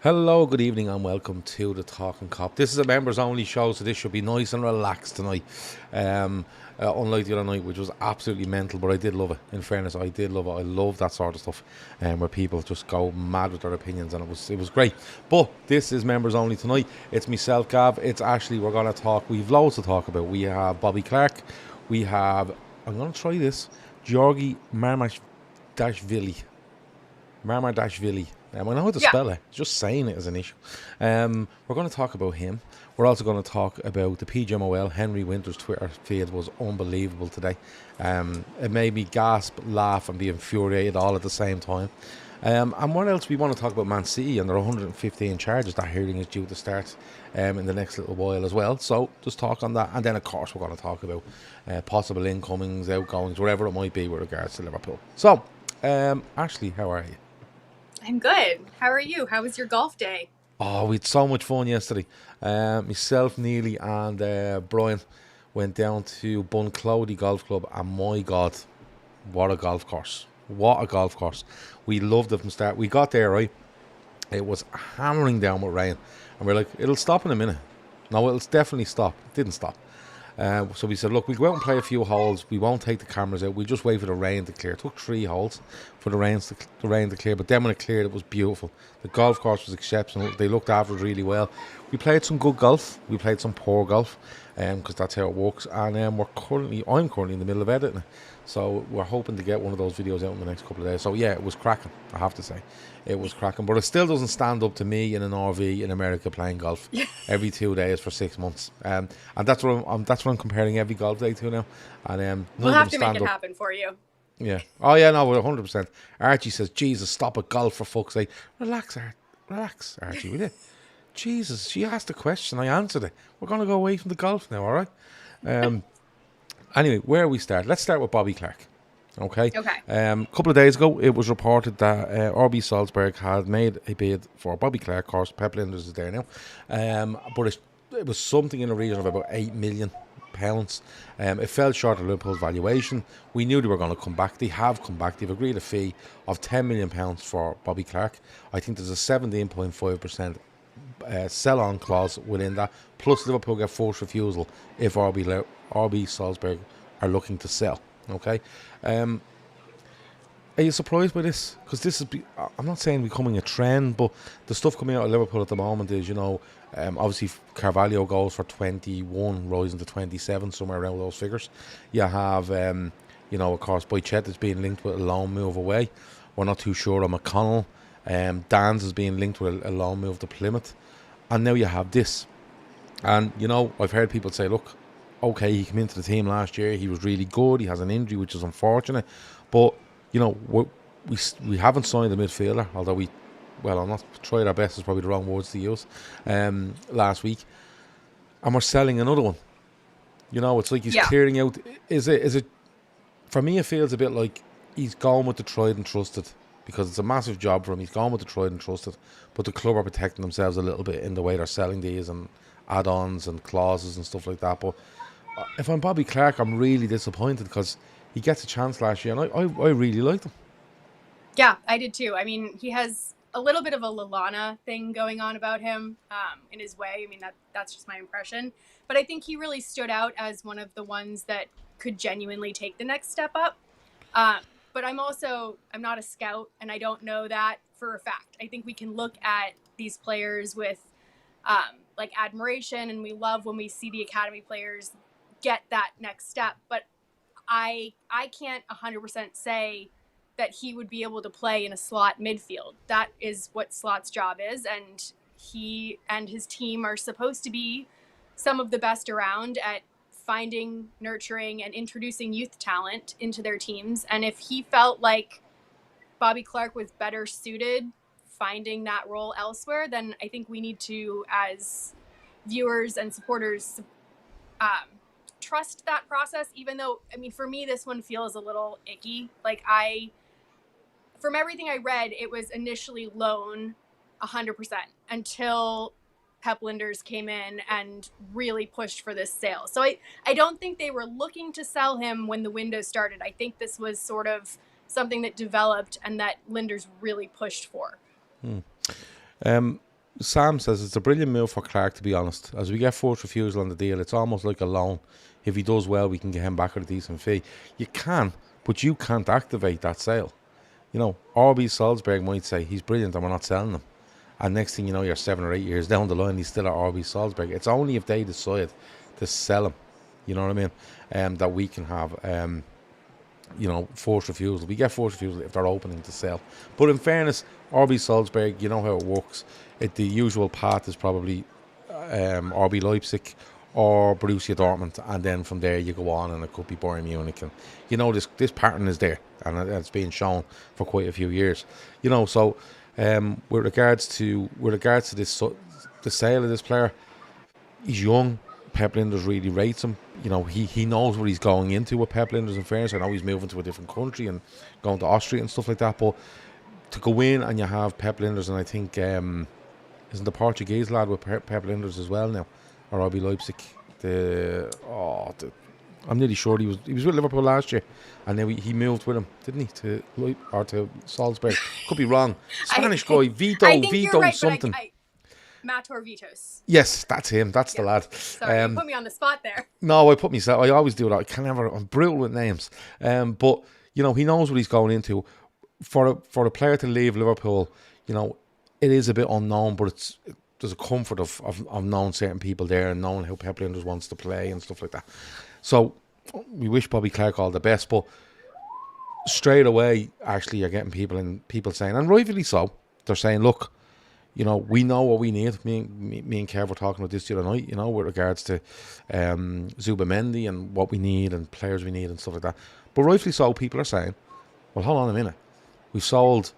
Hello, good evening, and welcome to the Talkin Kop. This is a members only show, so this should be nice and relaxed tonight. Unlike the other night, which was absolutely mental, but I did love it. In fairness, I did love it. I love that sort of stuff, where people just go mad with their opinions, and it was great. But this is members only tonight. It's myself, Gav. It's Ashley. We're gonna talk. We've loads to talk about. We have Bobby Clarke. We have. I'm gonna try this. Georgi Mamardashvili. I know how to spell it. Just saying it is an issue. We're going to talk about him. We're also going to talk about the PGMOL. Henry Winter's Twitter feed was unbelievable today. It made me gasp, laugh, and be infuriated all at the same time. And what else? We want to talk about Man City and their 115 charges. That hearing is due to start in the next little while as well. So just talk on that. And then, of course, we're going to talk about possible incomings, outgoings, whatever it might be with regards to Liverpool. So, Ashley, how are you? I'm good. How are you? How was your golf day? Oh, we had so much fun yesterday. Myself, Neely, and Brian went down to Bunclody Golf Club, and my God, what a golf course! What a golf course! We loved it from start. We got there, right? It was hammering down with rain, and we're like, it'll stop in a minute. No, it'll definitely stop. It didn't stop. So we said, look, we'll go out and play a few holes. We won't take the cameras out. We'll just wait for the rain to clear. It took 3 holes for the rain to clear. But then when it cleared, it was beautiful. The golf course was exceptional. They looked after it really well. We played some good golf. We played some poor golf, because that's how it works. And I'm currently in the middle of editing it. So we're hoping to get one of those videos out in the next couple of days. So yeah, it was cracking, I have to say. It was cracking. But it still doesn't stand up to me in an RV in America playing golf every 2 days for 6 months. And that's what I'm comparing every golf day to now. And we'll have to make it happen for you. Yeah. Oh yeah, no, 100%. Archie says, Jesus, stop at golf for fuck's sake. Relax, Archie, will you? Jesus, she asked a question, I answered it. We're going to go away from the golf now, all right? Anyway, where we start? Let's start with Bobby Clarke. Okay. A couple of days ago, it was reported that RB Salzburg had made a bid for Bobby Clarke. Of course, Pep Linders is there now. But it was something in the region of about £8 million. It fell short of Liverpool's valuation. We knew they were going to come back. They have come back. They've agreed a fee of £10 million for Bobby Clarke. I think there's a 17.5% sell-on clause within that. Plus, Liverpool get forced refusal if RB Salzburg are looking to sell. Okay. Are you surprised by this? Because I'm not saying becoming a trend, but the stuff coming out of Liverpool at the moment is, obviously Carvalho goes for 21, rising to 27, somewhere around those figures. You have, of course, Boychet is being linked with a loan move away. We're not too sure on McConnell. Dan's is being linked with a loan move to Plymouth. And now you have this. And, I've heard people say, look, okay, he came into the team last year. He was really good. He has an injury, which is unfortunate. But, we haven't signed a midfielder, although I'm not tried our best is probably the wrong words to use, last week. And we're selling another one. It's like he's clearing out. Is it, for me, it feels a bit like he's gone with the tried and trusted, because it's a massive job for him. He's gone with the tried and trusted, but the club are protecting themselves a little bit in the way they're selling these and add-ons and clauses and stuff like that. But if I'm Bobby Clarke, I'm really disappointed because he gets a chance last year, and I really liked him. Yeah, I did too. I mean, he has a little bit of a Lallana thing going on about him in his way. I mean, that's just my impression. But I think he really stood out as one of the ones that could genuinely take the next step up. But I'm not a scout, and I don't know that for a fact. I think we can look at these players with admiration, and we love when we see the academy players get that next step. But I can't 100% say that he would be able to play in a slot midfield. That is what Slot's job is, and he and his team are supposed to be some of the best around at finding, nurturing, and introducing youth talent into their teams. And if he felt like Bobby Clarke was better suited finding that role elsewhere, then I think we need to, as viewers and supporters, trust that process, even though, I mean, for me, this one feels a little icky. From everything I read, it was initially loan 100% until Pep Linders came in and really pushed for this sale. So I don't think they were looking to sell him when the window started. I think this was sort of something that developed and that Linders really pushed for. Sam says it's a brilliant move for Clarke, to be honest. As we get first refusal on the deal, it's almost like a loan. If he does well, we can get him back at a decent fee. You can, but you can't activate that sale. You know, RB Salzburg might say he's brilliant and we're not selling him. And next thing you know, you're 7 or 8 years down the line, he's still at RB Salzburg. It's only if they decide to sell him, you know what I mean, that we can have, you know, forced refusal. We get forced refusal if they're opening to sell. But in fairness, RB Salzburg, you know how it works. The usual path is probably RB Leipzig or Borussia Dortmund, and then from there you go on, and it could be Bayern Munich. And you know, this pattern is there, and it's been shown for quite a few years. You know, so with regards to this, the sale of this player, he's young. Pep Linders really rates him. You know, he knows what he's going into with Pep Linders. In fairness, I know he's moving to a different country and going to Austria and stuff like that. But to go in and you have Pep Linders, and I think isn't the Portuguese lad with Pep Linders as well now, or RB Leipzig? I'm nearly sure he was with Liverpool last year, and then he moved with him, didn't he, to Salzburg? Could be wrong. Spanish guy, Vito right, something. Mator Vitos. Yes, that's him. That's the lad. Sorry, you put me on the spot there. No, I put myself. I always do that. I'm brutal with names. But you know, he knows what he's going into. For a player to leave Liverpool, you know, it is a bit unknown, but there's a comfort of knowing certain people there and knowing how Pep Linders wants to play and stuff like that. So we wish Bobby Clarke all the best, but straight away, actually, you're getting people saying, and rightfully so, they're saying, look, you know, we know what we need. Me and Kev were talking about this the other night, you know, with regards to Zubamendi and what we need and players we need and stuff like that. But rightfully so, people are saying, well, hold on a minute. We've sold,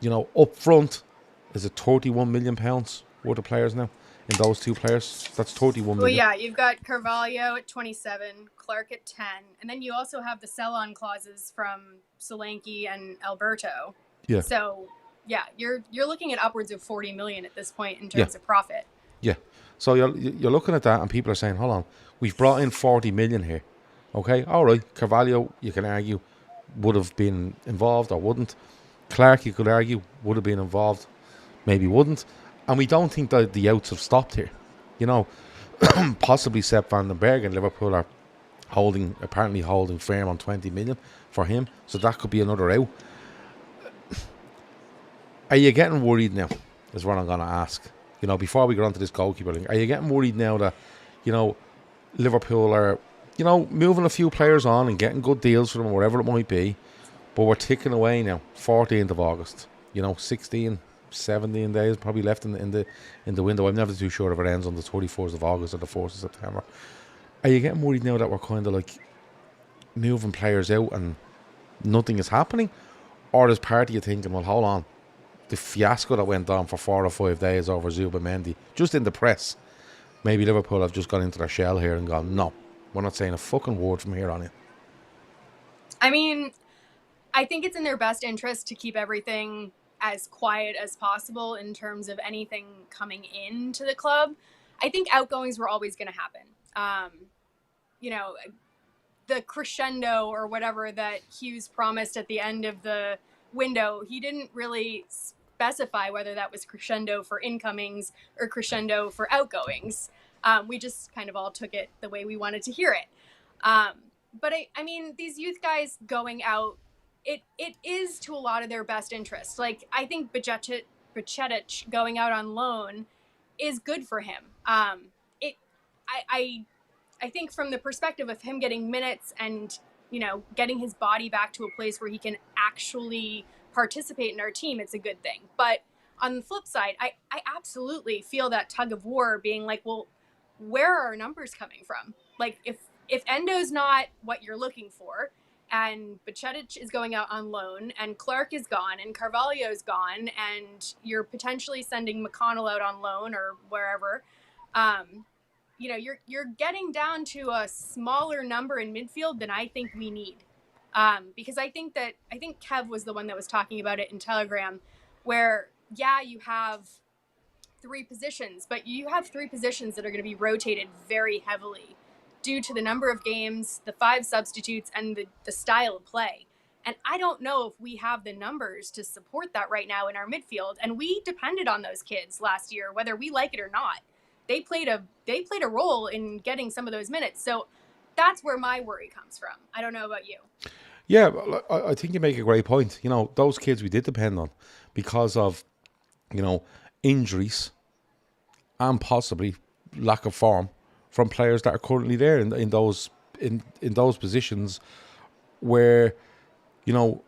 you know, up front, is it £31 million worth of players now in those two players? That's 31 million. Well, yeah, you've got Carvalho at 27, Clarke at 10, and then you also have the sell-on clauses from Solanke and Alberto. Yeah. So, yeah, you're looking at upwards of 40 million at this point in terms of profit. Yeah. So you're looking at that, and people are saying, hold on, we've brought in 40 million here. Okay, all right, Carvalho, you can argue, would have been involved or wouldn't. Clarke, you could argue, would have been involved, maybe wouldn't. And we don't think that the outs have stopped here. You know, possibly Sepp van den Berg and Liverpool are apparently holding firm on 20 million for him. So that could be another out. Are you getting worried now, is what I'm going to ask. You know, before we get on to this goalkeeper thing, are you getting worried now that, you know, Liverpool are, you know, moving a few players on and getting good deals for them, whatever it might be, but we're ticking away now, 14th of August, you know, 17 days probably left in the window. I'm never too sure if it ends on the 24th of August or the 4th of September. Are you getting worried now that we're kind of like moving players out and nothing is happening? Or is part of you thinking, well, hold on, the fiasco that went on for 4 or 5 days over Zubamendi, just in the press, maybe Liverpool have just gone into their shell here and gone, no, we're not saying a fucking word from here on in. I mean, I think it's in their best interest to keep everything as quiet as possible in terms of anything coming into the club. I think outgoings were always going to happen. You know, the crescendo or whatever that Hughes promised at the end of the window, he didn't really specify whether that was crescendo for incomings or crescendo for outgoings. We just kind of all took it the way we wanted to hear it. But I mean, these youth guys going out, it is to a lot of their best interest. Like, I think Bajcetic going out on loan is good for him. I think from the perspective of him getting minutes and, you know, getting his body back to a place where he can actually participate in our team, it's a good thing. But on the flip side, I absolutely feel that tug of war being like, well, where are our numbers coming from? Like, if Endo's not what you're looking for, and Bajcetic is going out on loan, and Clarke is gone, and Carvalho's gone, and you're potentially sending McConnell out on loan or wherever, you know, you're getting down to a smaller number in midfield than I think we need. Because I think Kev was the one that was talking about it in Telegram, where, yeah, you have 3 positions, but you have 3 positions that are going to be rotated very heavily due to the number of games, the 5 substitutes, and the style of play. And I don't know if we have the numbers to support that right now in our midfield. And we depended on those kids last year, whether we like it or not. They played a role in getting some of those minutes. So that's where my worry comes from. I don't know about you. Yeah, I think you make a great point. You know, those kids we did depend on because of, you know, injuries and possibly lack of form from players that are currently there in those positions where, you know,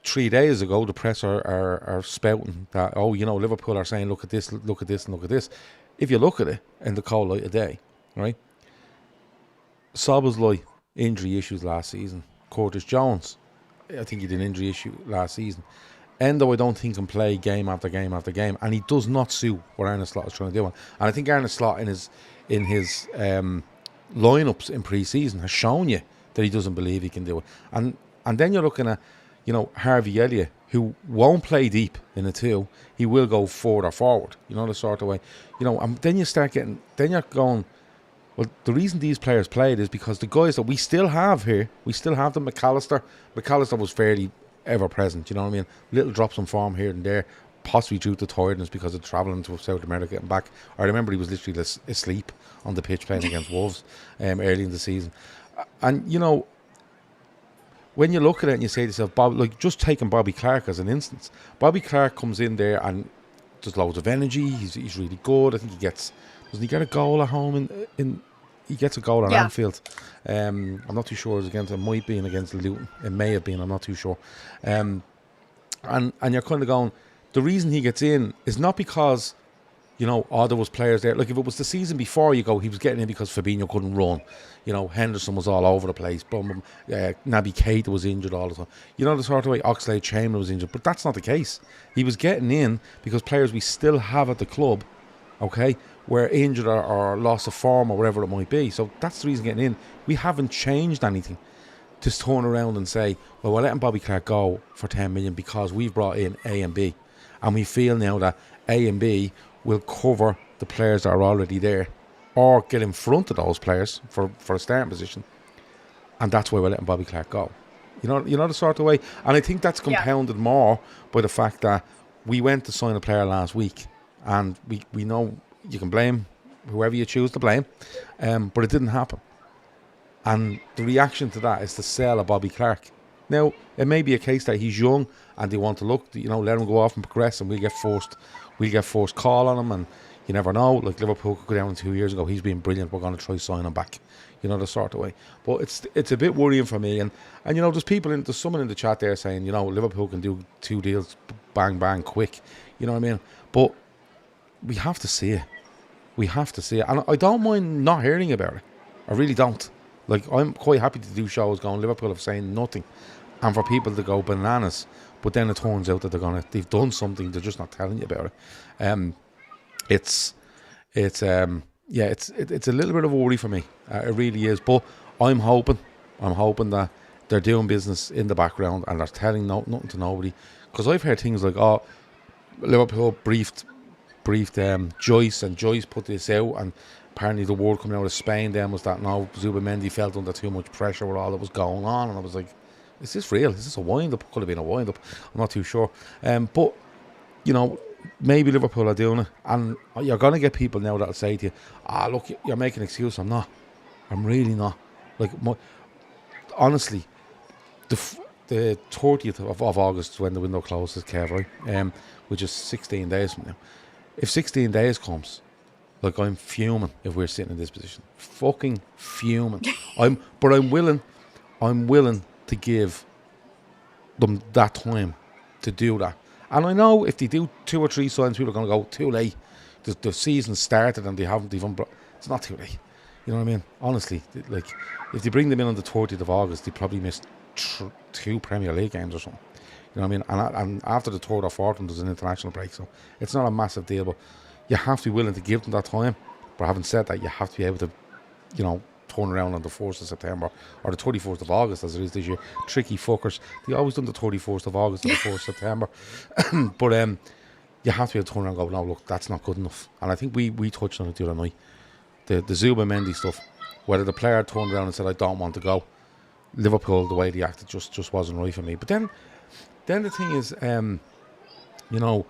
3 days ago the press are spouting that, oh, you know, Liverpool are saying look at this and look at this. If you look at it in the cold light of day, right? Szoboszlai, injury issues last season. Curtis Jones, I think he did an injury issue last season. Endo, I don't think can play game after game after game, and he does not suit what Arne Slot is trying to do. And I think Arne Slot in his lineups in pre-season has shown you that he doesn't believe he can do it. And then you're looking at, you know, Harvey Elliott, who won't play deep in the two. He will go forward. You know, the sort of way. You know, and then you start getting, then you're going, well, the reason these players played is because the guys that we still have here, we still have them. McAllister was fairly ever present, you know what I mean? Little drops in form here and there, possibly due to tiredness because of travelling to South America and back. I remember he was literally asleep on the pitch playing against Wolves early in the season. And, you know, when you look at it and you say to yourself, like just taking Bobby Clarke as an instance, Bobby Clarke comes in there and does loads of energy. He's really good. I think doesn't he get a goal at home he gets a goal on Anfield. I'm not too sure. It might be against Luton. It may have been. I'm not too sure. And you're kind of going, the reason he gets in is not because, you know, there was players there. Like if it was the season before, you go, he was getting in because Fabinho couldn't run. You know, Henderson was all over the place. Naby Keita was injured all the time. You know, the sort of way Oxlade-Chamberlain was injured. But that's not the case. He was getting in because players we still have at the club, okay, were injured or loss of form or whatever it might be. So that's the reason getting in. We haven't changed anything to turn around and say, well, we're letting Bobby Clarke go for 10 million because we've brought in A and B. And we feel now that A and B will cover the players that are already there or get in front of those players for a starting position. And that's why we're letting Bobby Clarke go. You know the sort of way. And I think that's compounded more by the fact that we went to sign a player last week and we know you can blame whoever you choose to blame, but it didn't happen. And the reaction to that is the sale of Bobby Clarke. Now, it may be a case that he's young and they want to look, you know, let him go off and progress, and we'll get forced call on him, and you never know. Like Liverpool could go down 2 years ago. He's been brilliant. We're going to try sign him back. You know, the sort of way. But it's a bit worrying for me. And you know, there's someone in the chat there saying, you know, Liverpool can do 2 deals, bang bang, quick. You know what I mean? But we have to see it. We have to see it. And I don't mind not hearing about it. I really don't. Like, I'm quite happy to do shows going, Liverpool have saying nothing. And for people to go bananas. But then it turns out that they've done something, they're just not telling you about it. It's a little bit of a worry for me. It really is. But I'm hoping that they're doing business in the background and they're telling nothing to nobody. Because I've heard things like, oh, Liverpool briefed Joyce, and Joyce put this out, and apparently the word coming out of Spain then was that now Zubimendi felt under too much pressure with all that was going on, and I was like, is this real? Is this a wind-up? Could have been a wind-up. I'm not too sure. But, you know, maybe Liverpool are doing it, and you're going to get people now that'll say to you, look, you're making an excuse. I'm not. I'm really not. Like, honestly, the 30th of August when the window closes, Kev, right? Which is 16 days from now. If 16 days comes, like, I'm fuming if we're sitting in this position. Fucking fuming. I'm willing to give them that time to do that. And I know if they do 2 or 3 signs, people are going to go, too late. The season started and they haven't even... It's not too late. You know what I mean? Honestly, like, if they bring them in on the 30th of August, they probably missed 2 Premier League games or something. You know what I mean? And after the 3rd or 4th, there's an international break, so it's not a massive deal. But you have to be willing to give them that time. But having said that, you have to be able to, you know, turn around on the 1st of September or the 31st of August, as it is this year. Tricky fuckers. They always done the 31st of August or the 1st of September. But you have to be able to turn around and go, no, look, that's not good enough. And I think we touched on it the other night. The Zubimendi stuff, whether the player turned around and said, I don't want to go. Liverpool, the way they acted just wasn't right for me. But then the thing is, you know,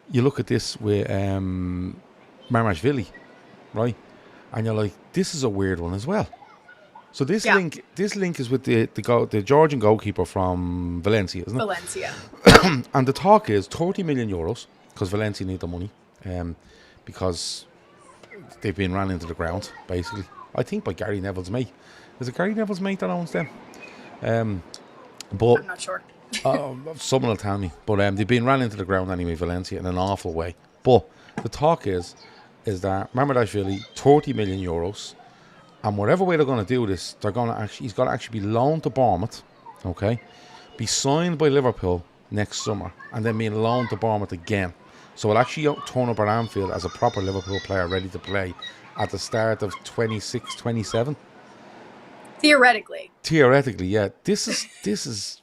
you look at this with Mamardashvili, right? And you're like, this is a weird one as well. So this link is with the Georgian goalkeeper from Valencia, isn't it? Valencia. And the talk is 30 million euros because Valencia need the money, because they've been ran into the ground basically. I think by Gary Neville's mate. Is it Gary Neville's mate that owns them? But I'm not sure. someone will tell me. But they've been ran into the ground anyway, Valencia, in an awful way. But the talk is that Mamardashvili, 30 million euros, and whatever way they're going to do this, he's got to actually be loaned to Bournemouth, okay, be signed by Liverpool next summer, and then being loaned to Bournemouth again. So he'll actually turn up at Anfield as a proper Liverpool player ready to play at the start of 26, 27. Theoretically, yeah. This is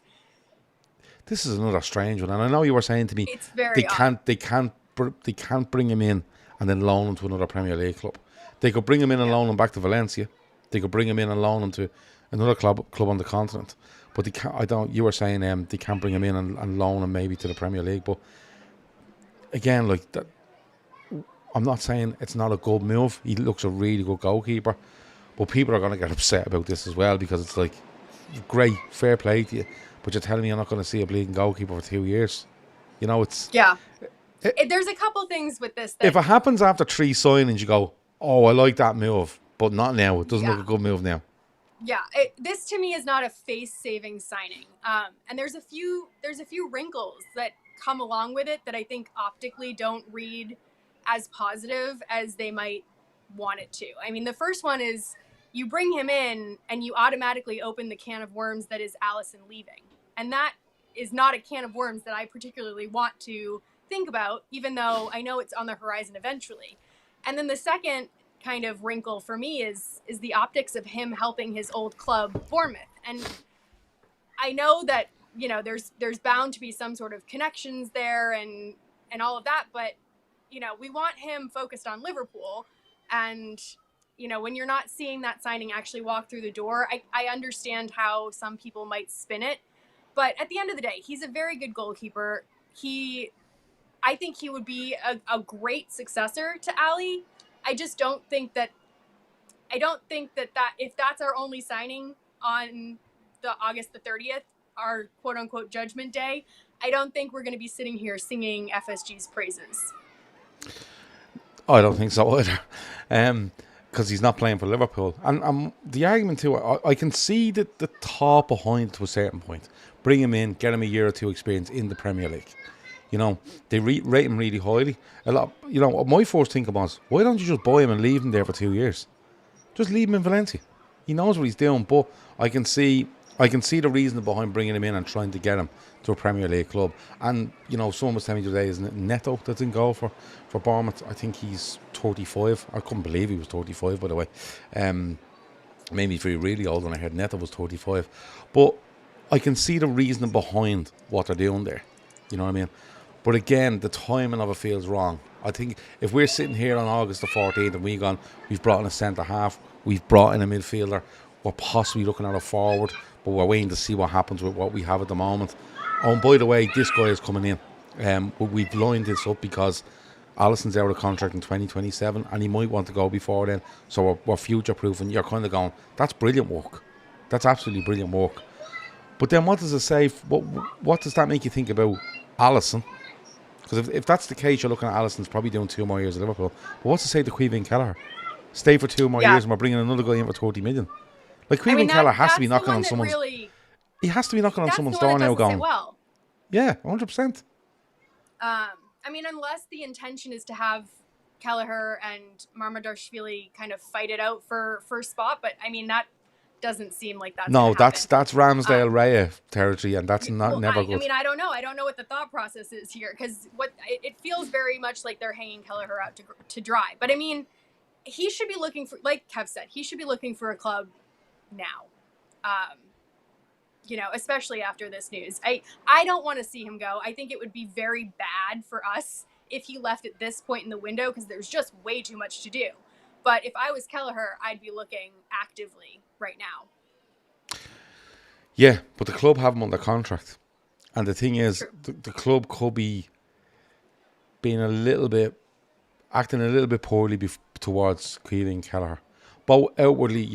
another strange one, and I know you were saying to me it's very they can't bring him in and then loan him to another Premier League club. They could bring him in and loan him back to Valencia. They could bring him in and loan him to another club on the continent. But they can't. You were saying they can't bring him in and loan him maybe to the Premier League. But again, like that, I'm not saying it's not a good move. He looks a really good goalkeeper. But people are going to get upset about this as well, because it's like, great, fair play to you, but you're telling me you're not going to see a bleeding goalkeeper for 2 years. You know, it's... Yeah. There's a couple things with this. If it happens after 3 signings, you go, oh, I like that move, but not now. It doesn't look a good move now. Yeah, this to me is not a face-saving signing. And there's a few wrinkles that come along with it that I think optically don't read as positive as they might want it to. I mean, the first one is, you bring him in and you automatically open the can of worms that is Alisson leaving. And that is not a can of worms that I particularly want to think about, even though I know it's on the horizon eventually. And then the second kind of wrinkle for me is the optics of him helping his old club, Bournemouth. And I know that, you know, there's bound to be some sort of connections there and all of that, but, you know, we want him focused on Liverpool. And, you know, when you're not seeing that signing actually walk through the door, I understand how some people might spin it. But at the end of the day, he's a very good goalkeeper. I think he would be a great successor to Ali. I just don't think that if that's our only signing on the August the 30th, our quote unquote judgment day, I don't think we're going to be sitting here singing FSG's praises. I don't think so either, because he's not playing for Liverpool. And the argument too, I can see the thought behind it to a certain point. Bring him in, get him a year or two experience in the Premier League. You know, they rate him really highly. You know, my first thinking was, why don't you just buy him and leave him there for 2 years? Just leave him in Valencia. He knows what he's doing. But I can see the reason behind bringing him in and trying to get him to a Premier League club. And, you know, someone was telling me today, isn't it Neto that's in goal for Bournemouth? I think he's 35. I couldn't believe he was 35, by the way. Made me feel really old when I heard Neto was 35. But I can see the reasoning behind what they're doing there. You know what I mean? But again, the timing of it feels wrong. I think if we're sitting here on August the 14th and we've brought in a centre-half, we've brought in a midfielder, we're possibly looking at a forward, but we're waiting to see what happens with what we have at the moment. Oh, and by the way, this guy is coming in. We've lined this up because Alisson's out of contract in 2027 and he might want to go before then. So we're future-proofing. You're kind of going, that's brilliant work. That's absolutely brilliant work. But then what does it say? What does that make you think about Alisson? Because if that's the case, you're looking at Alisson's probably doing 2 more years at Liverpool. But what's to say to Caoimhín Kelleher? Stay for 2 more years and we're bringing another guy in for 30 million. Like, Caoimhín Kelleher has to be knocking on someone's... he has to be knocking on someone's door now going... Well. Yeah, 100%. I mean, unless the intention is to have Kelleher and Mamardashvili kind of fight it out for first spot. But, I mean, that doesn't seem like that's that's Ramsdale Raya territory, and that's never good. I mean, I don't know. I don't know what the thought process is here, because it feels very much like they're hanging Kelleher out to dry. But I mean, he should be looking for, like Kev said, he should be looking for a club now. You know, especially after this news. I don't want to see him go. I think it would be very bad for us if he left at this point in the window, because there's just way too much to do. But if I was Kelleher, I'd be looking actively right now. Yeah, but the club have him under contract. And the thing is, the club could be being acting a little bit poorly towards Queevy Kelleher. But outwardly,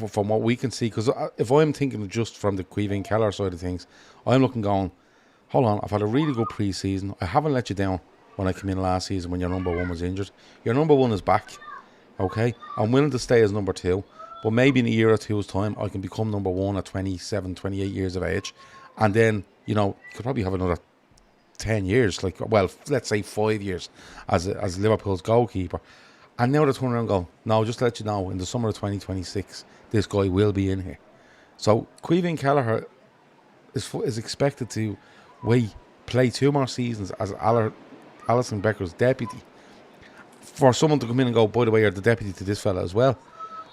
from what we can see, because if I'm thinking just from the Queevy Kelleher side of things, I'm looking going, hold on, I've had a really good pre-season. I haven't let you down when I came in last season when your number one was injured. Your number one is back, okay? I'm willing to stay as number two, but maybe in a year or two's time, I can become number one at 27, 28 years of age. And then, you could probably have another 10 years, let's say 5 years as Liverpool's goalkeeper. And now they're turning around and going, no, just to let you know, in the summer of 2026, this guy will be in here. So Queevy Kelleher is expected to play 2 more seasons as Alison Becker's deputy. For someone to come in and go, by the way, you're the deputy to this fella as well.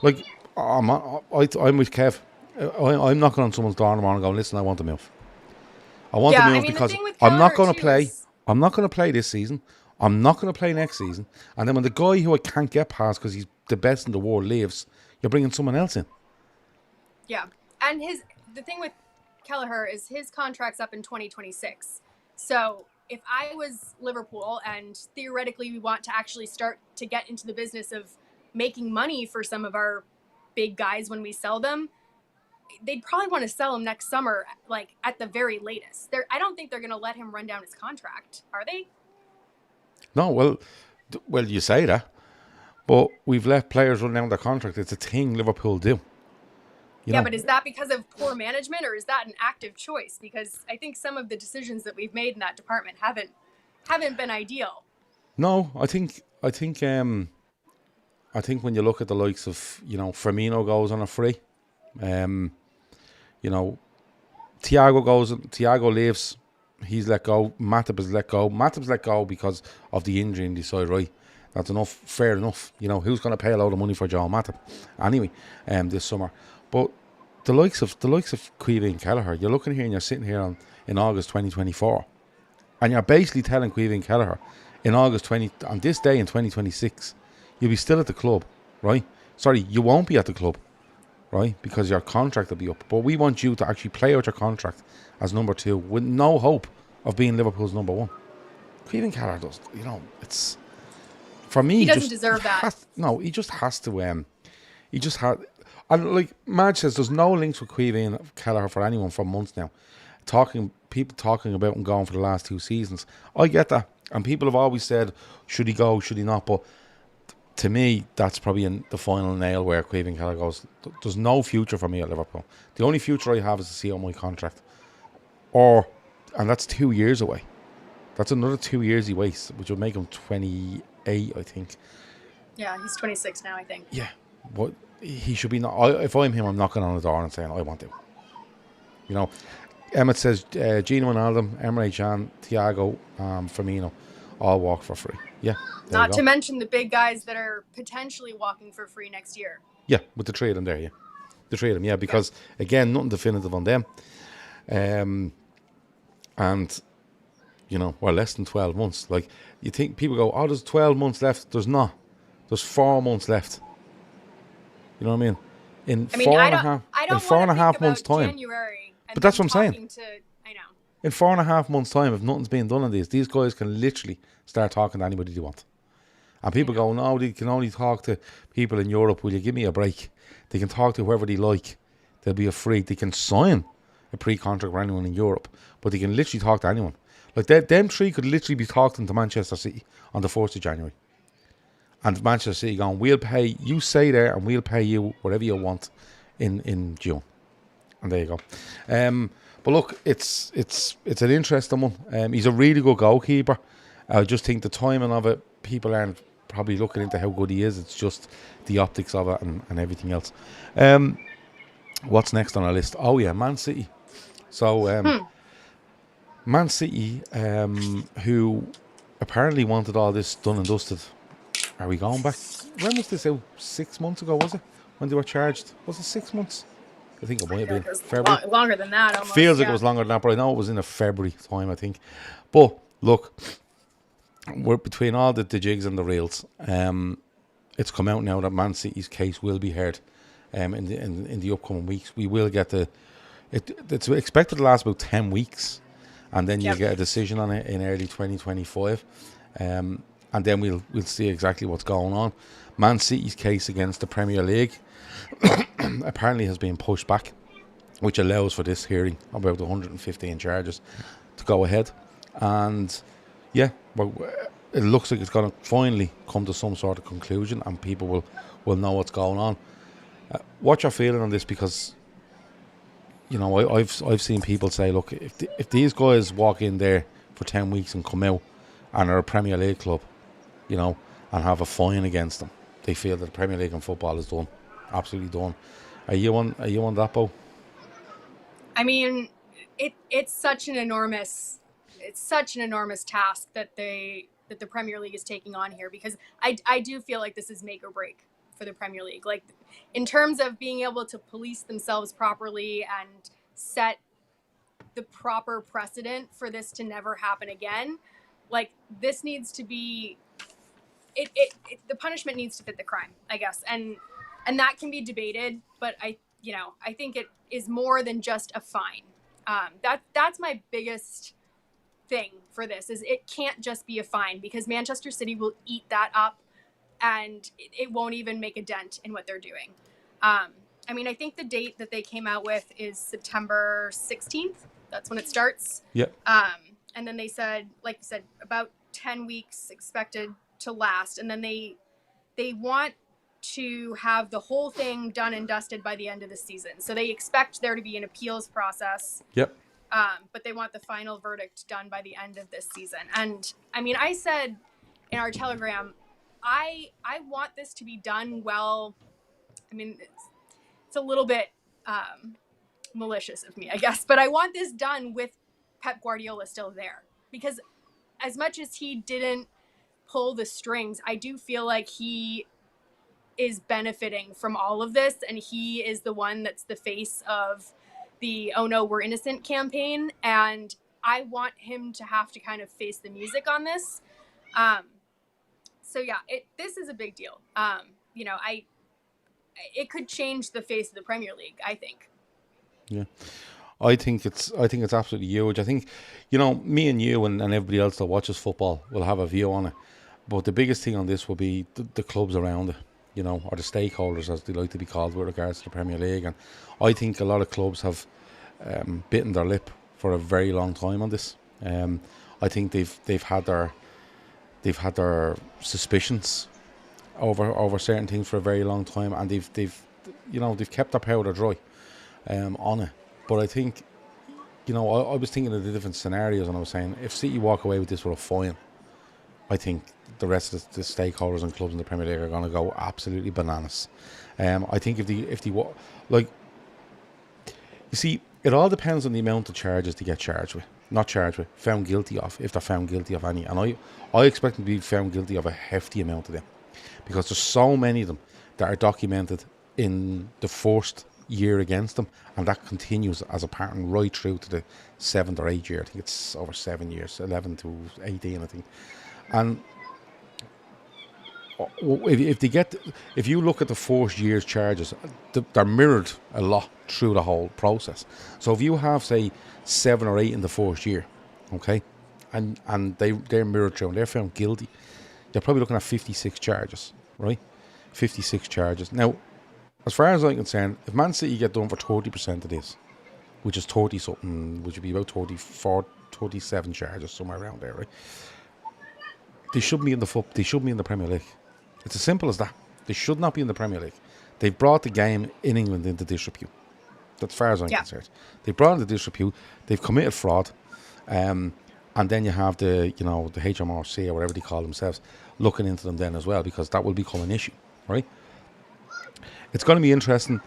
Like, I'm with Kev. I'm knocking on someone's door tomorrow and going, listen, I want to move. I want to move because I'm not going to play. I'm not going to play this season. I'm not going to play next season. And then when the guy who I can't get past because he's the best in the world leaves, you're bringing someone else in. Yeah. And the thing with Kelleher is his contract's up in 2026. So if I was Liverpool and theoretically we want to actually start to get into the business of making money for some of our big guys when we sell them, they'd probably want to sell him next summer, like at the very latest. I don't think they're going to let him run down his contract, are they? No, well, you say that, but we've let players run down their contract. It's a thing Liverpool do. But is that because of poor management or is that an active choice? Because I think some of the decisions that we've made in that department haven't been ideal. No, I think when you look at the likes of Firmino goes on a free, Thiago leaves. He's let go. Matip is let go. Matip's let go because of the injury and decide, right, that's enough, fair enough. Who's going to pay a load of money for Joe Matip anyway this summer. But the likes of Queevy Kelleher, you're looking here and you're sitting here in August 2024 and you're basically telling Queevy Kelleher on this day in 2026 you'll be still at the club, right? Sorry, you won't be at the club, right? Because your contract will be up. But we want you to actually play out your contract as number 2 with no hope of being Liverpool's number 1. Queevy Kelleher does, it's... For me, he doesn't deserve that. He just has to... He just had... And like Madge says, there's no links with Queevy and Kelleher for anyone for months now. People talking about him going for the last 2 seasons. I get that. And people have always said, should he go, should he not? But to me, that's probably in the final nail where Queevy Kelleher goes, there's no future for me at Liverpool. The only future I have is to see out my contract. And that's 2 years away. That's another 2 years he wastes, which would make him 28, I think. Yeah, he's 26 now, I think. Yeah, but he should be not. If I'm him, I'm knocking on the door and saying, I want to. Emmett says Gino Wijnaldum, Emre Can, Thiago, Firmino, all walk for free. Yeah. Not to mention the big guys that are potentially walking for free next year. Yeah, with the 3 of them there, yeah. The 3 of them, yeah, because, again, nothing definitive on them. And, we're less than 12 months. Like, you think people go, there's 12 months left. There's not. There's 4 months left. You know what I mean? In 4.5 months' time. January but that's what I'm saying. I know. In 4.5 months' time, if nothing's being done on these guys can literally start talking to anybody they want. And people go, no, they can only talk to people in Europe. Will you give me a break? They can talk to whoever they like. They'll be free. They can sign a pre-contract with anyone in Europe, but they can literally talk to anyone. Like, them 3 could literally be talking to Manchester City on the 1st of January. And Manchester City going, we'll pay, you stay there and we'll pay you whatever you want in June. And there you go. But look, it's an interesting one. He's a really good goalkeeper. I just think the timing of it, people aren't probably looking into how good he is. It's just the optics of it and everything else. What's next on our list? Oh yeah, Man City. So Man City, who apparently wanted all this done and dusted. Are we going back? When was this out? 6 months ago, was it? When they were charged? Was it 6 months? I think it might have been February. Longer than that, almost. Feels like it was longer than that, but I know it was in a February time, I think. But look, we're between all the jigs and the reels. It's come out now that Man City's case will be heard in the upcoming weeks. We will get the It's expected to last about 10 weeks, and then you'll Yep. get a decision on it in early 2025, and then we'll see exactly what's going on. Man City's case against the Premier League apparently has been pushed back, which allows for this hearing about the 115 charges to go ahead. And yeah, well, it looks like it's going to finally come to some sort of conclusion, and people will know what's going on. What's your feeling on this? Because you know, I've seen people say, look, if these guys walk in there for 10 weeks and come out and are a Premier League club, you know, and have a fine against them, they feel that the Premier League and football is done, absolutely done. Are you on that boat? I mean, it's such an enormous task that the Premier League is taking on here, because I do feel like this is make or break for the Premier League. Like, in terms of being able to police themselves properly and set the proper precedent for this to never happen again, like, this needs to be the punishment needs to fit the crime, I guess, and that can be debated, but I think it is more than just a fine. That's my biggest thing for this, is it can't just be a fine, because Manchester City will eat that up, and it won't even make a dent in what they're doing. I mean, I think the date that they came out with is September 16th. That's when it starts. Yep. And then they said, like you said, about 10 weeks expected to last. And then they want to have the whole thing done and dusted by the end of the season. So they expect there to be an appeals process. Yep. But they want the final verdict done by the end of this season. And I mean, I said in our Telegram, I want this to be done well. I mean, it's a little bit malicious of me, I guess, but I want this done with Pep Guardiola still there, because as much as he didn't pull the strings, I do feel like he is benefiting from all of this, and he is the one that's the face of the "Oh no, we're innocent" campaign, and I want him to have to kind of face the music on this. So yeah, this is a big deal. You know, it could change the face of the Premier League, I think. Yeah. I think it's absolutely huge. I think, you know, me and you and everybody else that watches football will have a view on it. But the biggest thing on this will be the clubs around it, you know, or the stakeholders, as they like to be called, with regards to the Premier League. And I think a lot of clubs have bitten their lip for a very long time on this. I think they've had their suspicions over certain things for a very long time, and they've kept their powder dry on it. But I think, you know, I was thinking of the different scenarios, and I was saying, if City walk away with this with a fine, I think the rest of the stakeholders and clubs in the Premier League are going to go absolutely bananas. I think if they like, you see, it all depends on the amount of charges they get found guilty of, if they're found guilty of any. And I expect them to be found guilty of a hefty amount of them, because there's so many of them that are documented in the first year against them, and that continues as a pattern right through to the 7th or 8th year. I think it's over 7 years, 11 to 18, I think. And if you look at the first year's charges, they're mirrored a lot through the whole process. So if you have, say, 7 or 8 in the first year, okay, and they're mirrored through and they're found guilty, you're probably looking at 56 charges, right? 56 charges. Now, as far as I'm concerned, if Man City get done for 30% of this, which is 30 something, which would be about 34, 37 charges, somewhere around there, right? They shouldn't be in they shouldn't be in the Premier League. It's as simple as that. They should not be in the Premier League. They've brought the game in England into disrepute. That's as far as I'm concerned. They've brought it into disrepute. They've committed fraud. And then you have the HMRC or whatever they call themselves looking into them then as well, because that will become an issue, right? It's going to be interesting.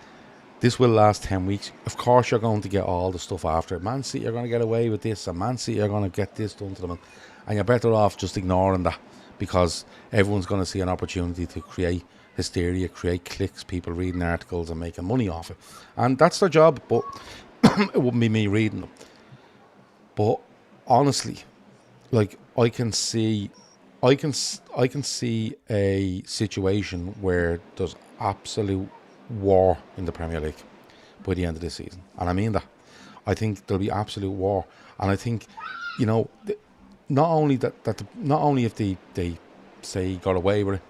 This will last 10 weeks. Of course, you're going to get all the stuff after it. Man City are going to get away with this, and Man City are going to get this done to them. And you're better off just ignoring that, because everyone's going to see an opportunity to create hysteria, create clicks, people reading articles and making money off it. And that's their job, but it wouldn't be me reading them. But honestly, like, I can see a situation where there's absolute war in the Premier League by the end of this season, and I mean that. I think there'll be absolute war. And I think, you know, not only not only if they say got away with it,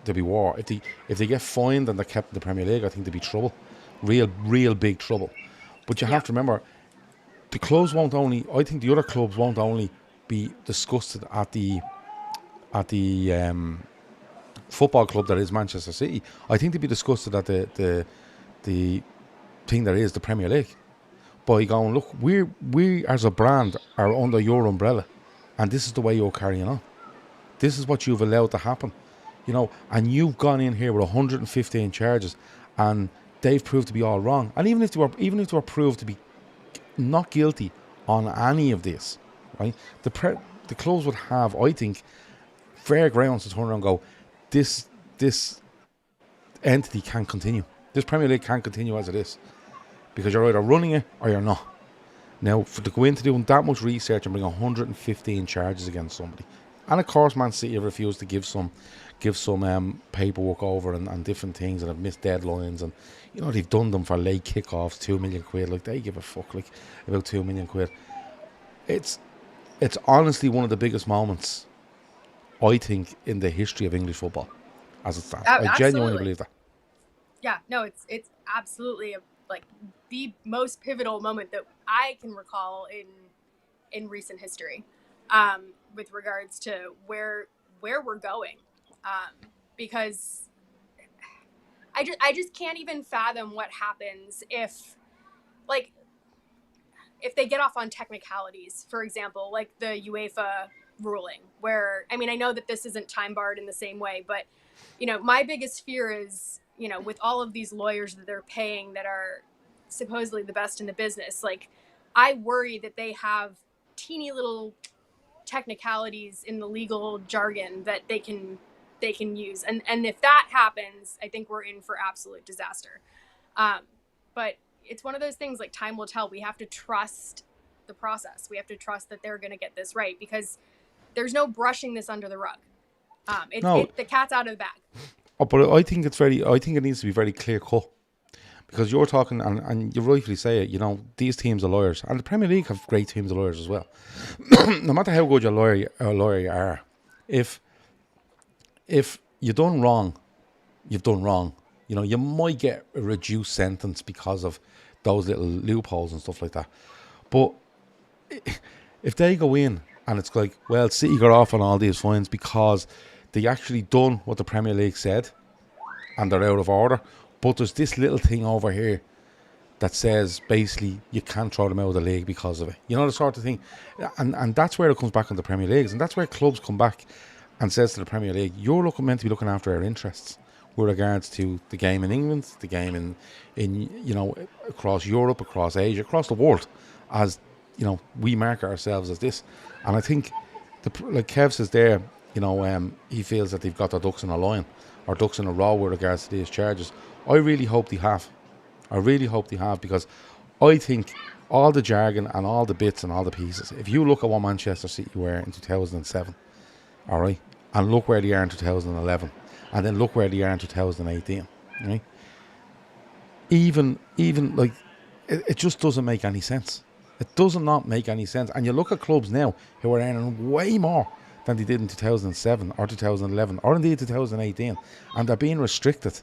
there'll be war. If they get fined and they're kept in the Premier League, I think there'll be trouble, real big trouble. But you have to remember, the clubs won't only. I think the other clubs won't only be disgusted at the football club that is Manchester City. I think they'd be disgusted at the thing that is the Premier League. By going, look, we as a brand are under your umbrella, and this is the way you're carrying on. This is what you've allowed to happen, you know. And you've gone in here with 115 charges, and they've proved to be all wrong. And even if they were proved to be not guilty on any of this, right? The clubs would have, I think, fair grounds to turn around and go, this entity can't continue. This Premier League can't continue as it is, because you're either running it or you're not. Now, to go into doing that much research and bring 115 charges against somebody, and of course, Man City have refused to give some paperwork over and different things, and have missed deadlines, and you know they've done them for late kickoffs, £2 million. Like, they give a fuck, like, about £2 million. It's honestly one of the biggest moments, I think, in the history of English football, as it stands. I genuinely believe that. Yeah, no, it's absolutely the most pivotal moment that I can recall in recent history, with regards to where we're going, because I just can't even fathom what happens if they get off on technicalities, for example, like the UEFA ruling, where, I mean, I know that this isn't time barred in the same way, but, you know, my biggest fear is, you know, with all of these lawyers that they're paying that are supposedly the best in the business, like, I worry that they have teeny little technicalities in the legal jargon that they can use. And if that happens, I think we're in for absolute disaster. But it's one of those things, like, time will tell. We have to trust the process. We have to trust that they're going to get this right, because there's no brushing this under the rug. The cat's out of the bag. Oh, but I think it needs to be very clear cut, because you're talking, and you rightfully say it, you know, these teams of lawyers, and the Premier League have great teams of lawyers as well. No matter how good your lawyer you are, if you've done wrong, you've done wrong. You know, you might get a reduced sentence because of those little loopholes and stuff like that. But if they go in and it's like, well, City got off on all these fines because they actually done what the Premier League said and they're out of order, but there's this little thing over here that says basically you can't throw them out of the league because of it. You know, the sort of thing. And that's where it comes back on the Premier Leagues, and that's where clubs come back and says to the Premier League, you're meant to be looking after our interests with regards to the game in England, the game in you know, across Europe, across Asia, across the world, as you know, we market ourselves as this. And I think, like Kev says there, you know, he feels that they've got their ducks in a line or ducks in a row with regards to these charges. I really hope they have. I really hope they have, because I think all the jargon and all the bits and all the pieces, if you look at what Manchester City were in 2007, all right, and look where they are in 2011, and then look where they are in 2018, right? Even like, it just doesn't make any sense. It does not make any sense. And you look at clubs now who are earning way more than they did in 2007 or 2011 or indeed 2018, and they're being restricted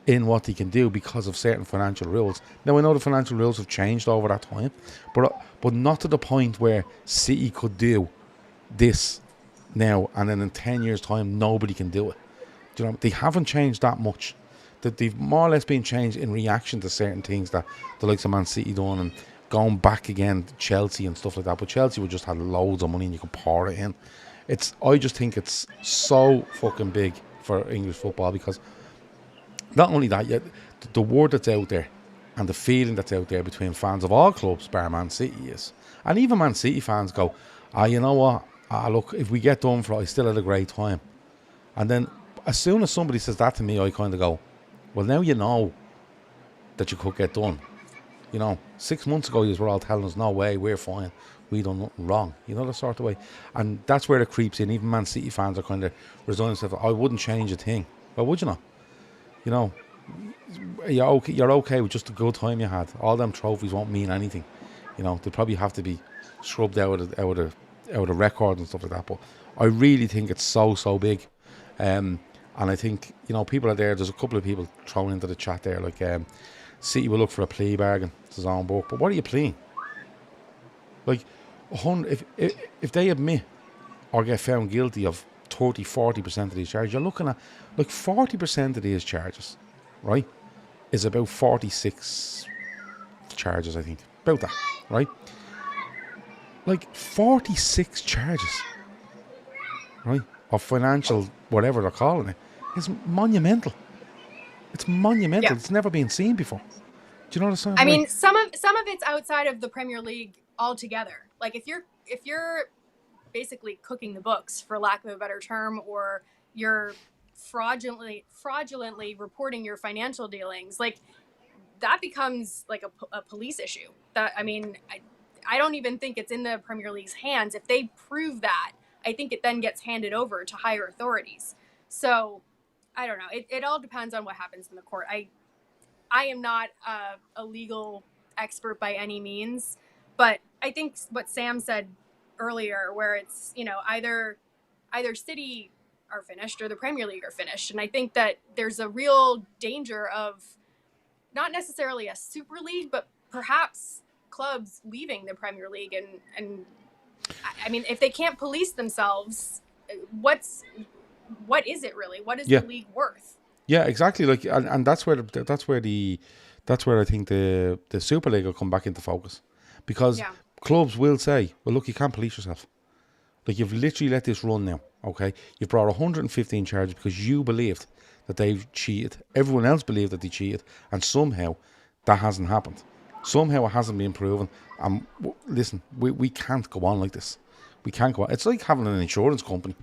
in what they can do because of certain financial rules. Now, I know the financial rules have changed over that time, but not to the point where City could do this now and then in 10 years' time nobody can do it. Do you know, they haven't changed that much. That they've more or less been changed in reaction to certain things that the likes of Man City done, and going back again to Chelsea and stuff like that. But Chelsea would just have loads of money and you could pour it in. I just think it's so fucking big for English football, because not only that, yet the word that's out there and the feeling that's out there between fans of all clubs, bar Man City, is, and even Man City fans go, you know what? Look, if we get done for it, I still had a great time. And then as soon as somebody says that to me, I kind of go, well, now you know that you could get done. You know, 6 months ago, you were all telling us, no way, we're fine, we done nothing wrong. You know, the sort of way. And that's where it creeps in. Even Man City fans are kind of resigning themselves. I wouldn't change a thing. Well, would you not? You know, you're okay with just the good time you had. All them trophies won't mean anything. You know, they probably have to be scrubbed out of records and stuff like that. But I really think it's so big. And I think, you know, people are there. There's a couple of people thrown into the chat there, like City will look for a plea bargain to his own book. But what are you pleading? Like, if they admit or get found guilty of 30-40% of these charges, you're looking at like 40% of these charges, right, is about 46 charges, I think. About that, right? Like 46 charges, right, of financial whatever they're calling it, is monumental. It's monumental. Yeah. It's never been seen before. Do you know what I'm saying? I mean, some of it's outside of the Premier League altogether. Like if you're basically cooking the books, for lack of a better term, or you're fraudulently reporting your financial dealings, like that becomes like a police issue. That, I mean, I don't even think it's in the Premier League's hands. If they prove that, I think it then gets handed over to higher authorities. So I don't know. It all depends on what happens in the court. I am not a legal expert by any means, but I think what Sam said earlier, where it's, you know, either City are finished or the Premier League are finished. And I think that there's a real danger of not necessarily a Super League, but perhaps clubs leaving the Premier League. And I mean, if they can't police themselves, what is it really? What is the league worth? Yeah, exactly. Like, and that's where I think the Super League will come back into focus, because clubs will say, well, look, you can't police yourself. Like, you've literally let this run now. Okay, you've brought 115 charges because you believed that they've cheated. Everyone else believed that they cheated, and somehow that hasn't happened. Somehow it hasn't been proven. Listen, we can't go on like this. We can't go on. It's like having an insurance company,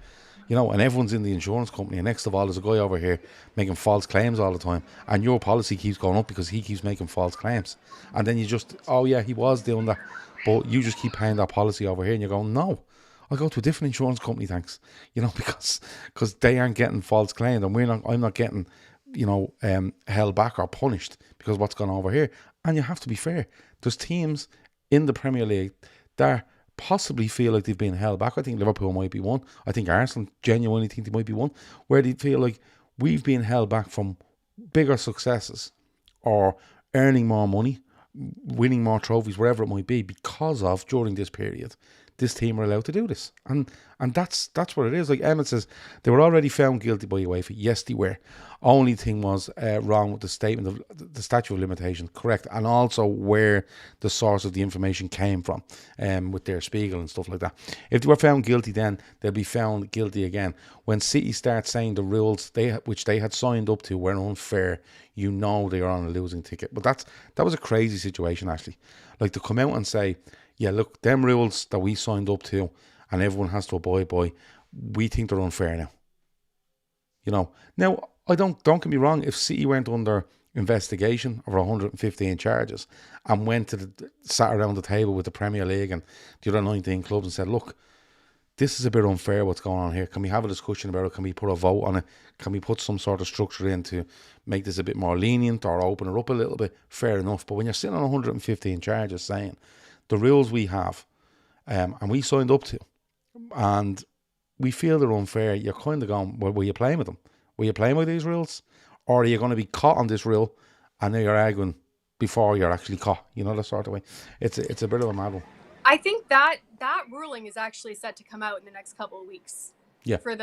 you know, and everyone's in the insurance company, and next of all, there's a guy over here making false claims all the time, and your policy keeps going up because he keeps making false claims. And then you just, oh yeah, he was doing that, but you just keep paying that policy over here, and you're going, no, I'll go to a different insurance company, thanks. You know, because they aren't getting false claims, and I'm not getting, you know, held back or punished because of what's gone over here. And you have to be fair. There's teams in the Premier League that possibly feel like they've been held back. I think Liverpool might be one. I think Arsenal genuinely think they might be one, where they feel like we've been held back from bigger successes or earning more money, winning more trophies, wherever it might be, because of, during this period, this team are allowed to do this. And that's what it is. Like Emmett says, they were already found guilty by UEFA. Yes, they were. Only thing was wrong with the statement of the statute of limitation, correct, and also where the source of the information came from, with their Spiegel and stuff like that. If they were found guilty, then they'll be found guilty again. When City starts saying the rules which they had signed up to were unfair, you know they are on a losing ticket. But that was a crazy situation, actually. Like, to come out and say, yeah, look, them rules that we signed up to and everyone has to abide by, we think they're unfair now. You know, now, I don't get me wrong, if City went under investigation over 115 charges and sat around the table with the Premier League and the other 19 clubs and said, look, this is a bit unfair what's going on here. Can we have a discussion about it? Can we put a vote on it? Can we put some sort of structure in to make this a bit more lenient or open it up a little bit? Fair enough. But when you're sitting on 115 charges saying the rules we have and we signed up to and we feel they're unfair, you're kind of going, well, were you playing with them? Were you playing with these rules? Or are you going to be caught on this rule and now you're arguing before you're actually caught? You know, that sort of way. It's a bit of a mad one. I think that ruling is actually set to come out in the next couple of weeks. Yeah. For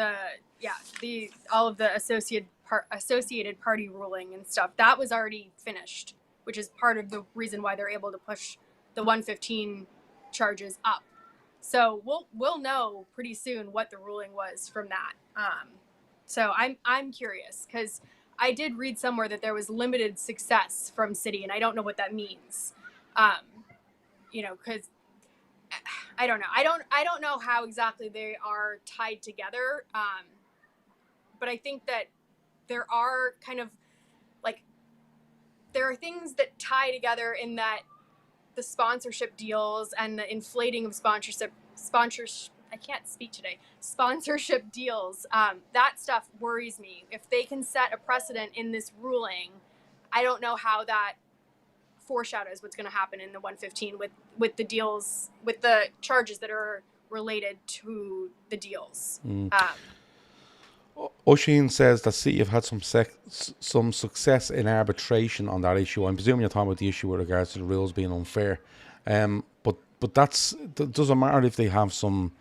all of the associated party ruling and stuff. That was already finished, which is part of the reason why they're able to push the 115 charges up. So we'll know pretty soon what the ruling was from that. So I'm curious, because I did read somewhere that there was limited success from City, and I don't know what that means. You know, because I don't know. I don't know how exactly they are tied together. But I think that there are kind of like, there are things that tie together in that the sponsorship deals and the inflating of sponsorship. I can't speak today. Sponsorship deals. That stuff worries me. If they can set a precedent in this ruling, I don't know how that foreshadows what's going to happen in the 115 with the deals, with the charges that are related to the deals. Oisin says that City have had some success in arbitration on that issue. I'm presuming you're talking about the issue with regards to the rules being unfair. But that doesn't matter if they have some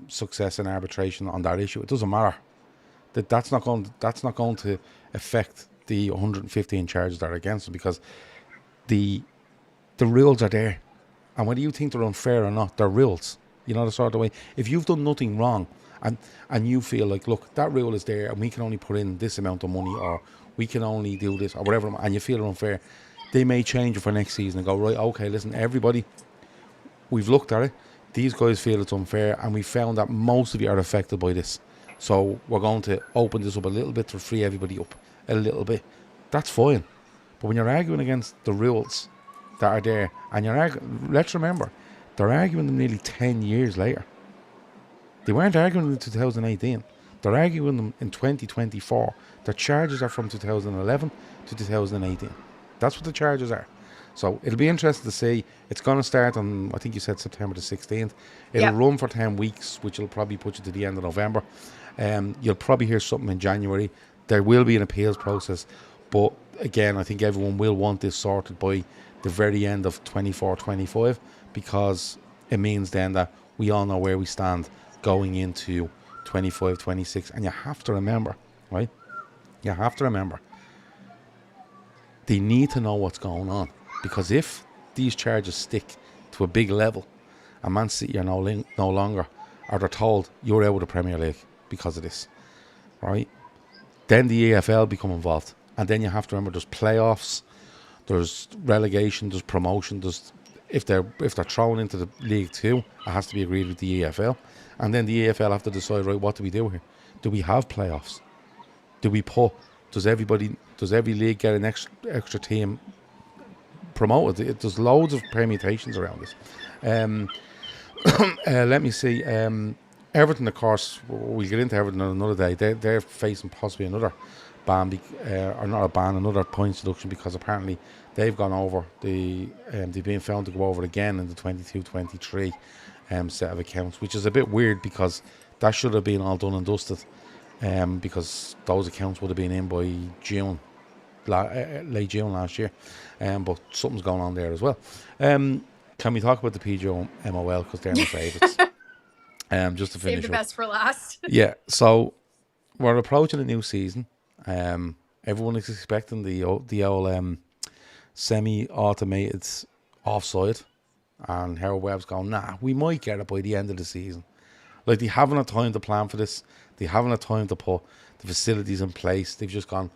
success in arbitration on that issue. It doesn't matter. That's not going to affect the 115 charges that are against them, because the rules are there, and whether you think they're unfair or not, they're rules. You know, the sort of way. If you've done nothing wrong, and you feel like, look, that rule is there, and we can only put in this amount of money, or we can only do this, or whatever, and you feel unfair, they may change it for next season and go, right, okay, listen, everybody, we've looked at it. These guys feel it's unfair, and we found that most of you are affected by this. So we're going to open this up a little bit to free everybody up a little bit. That's fine. But when you're arguing against the rules that are there, and let's remember, they're arguing them nearly 10 years later. They weren't arguing them in 2018. They're arguing them in 2024. Their charges are from 2011 to 2018. That's what the charges are. So it'll be interesting to see. It's going to start on, I think you said September the 16th. It'll run for 10 weeks, which will probably put you to the end of November. You'll probably hear something in January. There will be an appeals process. But again, I think everyone will want this sorted by the very end of 24-25, because it means then that we all know where we stand going into 25-26. And you have to remember, right? You have to remember, they need to know what's going on. Because if these charges stick to a big level, and Man City are no longer, or they're told you're out of the Premier League because of this, right? Then the EFL become involved, and then you have to remember there's playoffs, there's relegation, there's promotion, there's if they're thrown into the League 2, it has to be agreed with the EFL, and then the EFL have to decide, right, what do we do here? Do we have playoffs? Do we does every league get an extra team promoted? There's loads of permutations around this. Let me see. Everton, of course, we'll get into Everton on another day. They're facing possibly another ban, or not a ban, another points deduction, because apparently they've gone over they've been found to go over again in the 22-23 set of accounts, which is a bit weird, because that should have been all done and dusted, because those accounts would have been in by June. Late June last year, but something's going on there as well. Can we talk about the PGMOL, because they're my favourites? Just to finish, save the best for last. Yeah, so we're approaching a new season. Everyone is expecting the old semi-automated offside, and Harold Webb's going, nah, we might get it by the end of the season. Like, they haven't had time to plan for this. They haven't had time to put the facilities in place. They've just gone,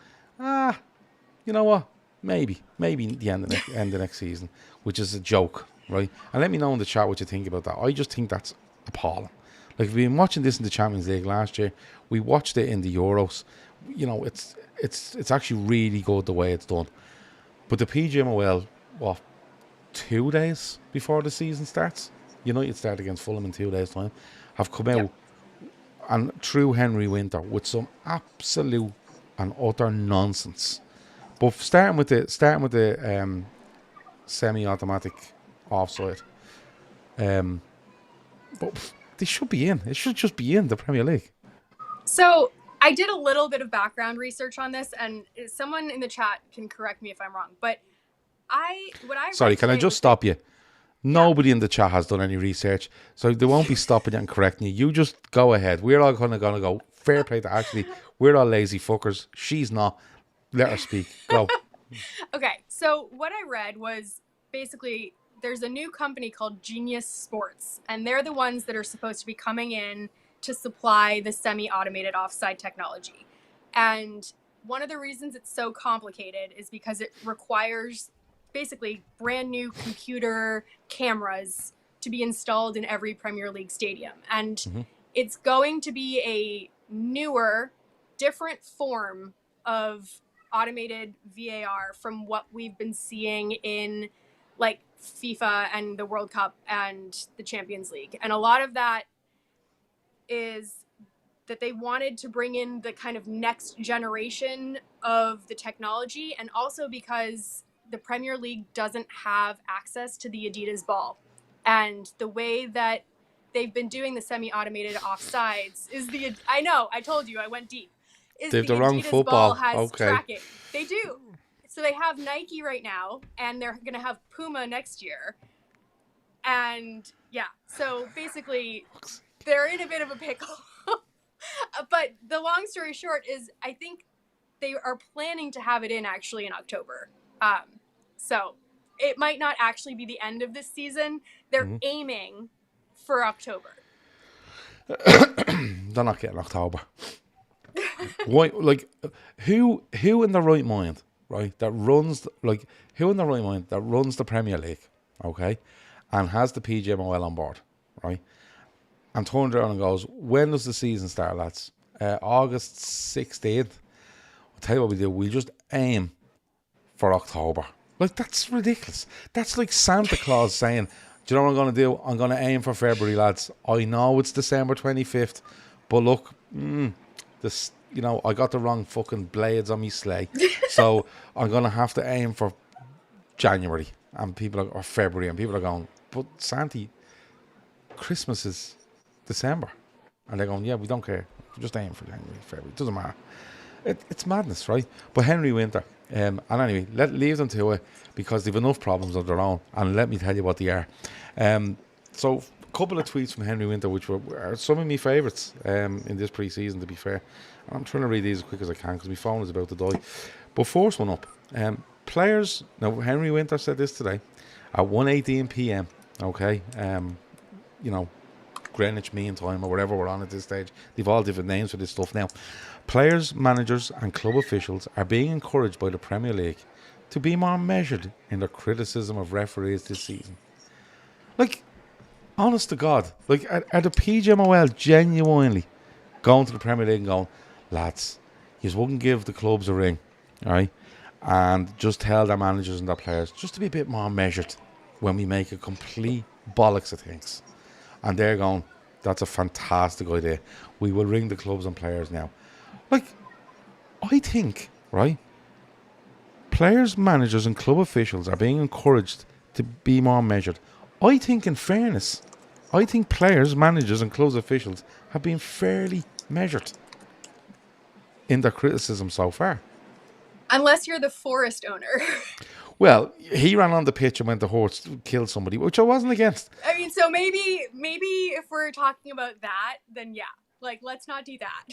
you know what? Maybe the end of next season, which is a joke, right? And let me know in the chat what you think about that. I just think that's appalling. Like, we've been watching this in the Champions League last year. We watched it in the Euros. You know, it's actually really good the way it's done. But the PGMOL, 2 days before the season starts, United start against Fulham in 2 days' time, have come out and through Henry Winter with some absolute and utter nonsense. But starting with the semi-automatic offside, but they should be in. It should just be in the Premier League. So I did a little bit of background research on this, and someone in the chat can correct me if I'm wrong. But Sorry, can I just stop you? Nobody in the chat has done any research, so they won't be stopping you and correcting you. You just go ahead. We're all going to go. Fair play to Ashley. We're all lazy fuckers. She's not. Let her speak. Go. Okay, so what I read was basically there's a new company called Genius Sports, and they're the ones that are supposed to be coming in to supply the semi-automated offside technology. And one of the reasons it's so complicated is because it requires basically brand new computer cameras to be installed in every Premier League stadium. And it's going to be a newer, different form of automated VAR from what we've been seeing in like FIFA and the World Cup and the Champions League. And a lot of that is that they wanted to bring in the kind of next generation of the technology, and also because the Premier League doesn't have access to the Adidas ball. And the way that they've been doing the semi-automated offsides is I know, I told you, I went deep. They have the wrong Adidas football. ball has Okay. tracking. They do. So they have Nike right now, and they're going to have Puma next year. And yeah, so basically they're in a bit of a pickle. But the long story short is I think they are planning to have it in actually in October. So it might not actually be the end of this season. They're aiming for October. They're not getting October. Why? Like, who in the right mind, right? Who in the right mind that runs the Premier League, okay, and has the PGMOL on board, right? And turns around and goes, when does the season start, lads? August 16th. I'll tell you what we do. We just aim for October. Like, that's ridiculous. That's like Santa Claus saying, do you know what I'm going to do? I'm going to aim for February, lads. I know it's December 25th, but look, I got the wrong fucking blades on me sleigh. So I'm going to have to aim for January or February. And people are going, but Santi, Christmas is December. And they're going, yeah, we don't care. We just aim for January, February. It doesn't matter. It's madness, right? But Henry Winter, and anyway, leave them to it because they've enough problems of their own. And let me tell you what they are. So a couple of tweets from Henry Winter, which are some of my favourites in this pre-season, to be fair. And I'm trying to read these as quick as I can because my phone is about to die. But first one up, players. Now, Henry Winter said this today at 1:18 p.m. Okay, Greenwich Mean Time or whatever we're on at this stage. They've all different names for this stuff now. Players, managers and club officials are being encouraged by the Premier League to be more measured in their criticism of referees this season. Like, honest to God, like, are the PGMOL genuinely going to the Premier League and going, lads, you wouldn't give the clubs a ring, all right, and just tell their managers and their players just to be a bit more measured when we make a complete bollocks of things. And they're going, that's a fantastic idea. We will ring the clubs and players now. Like, I think, right, players, managers and club officials are being encouraged to be more measured. I think, in fairness, players, managers and club officials have been fairly measured in their criticism so far. Unless you're the Forest owner. Well, he ran on the pitch and went the horse killed somebody, which I wasn't against. I mean, so maybe if we're talking about that, then yeah, like, let's not do that.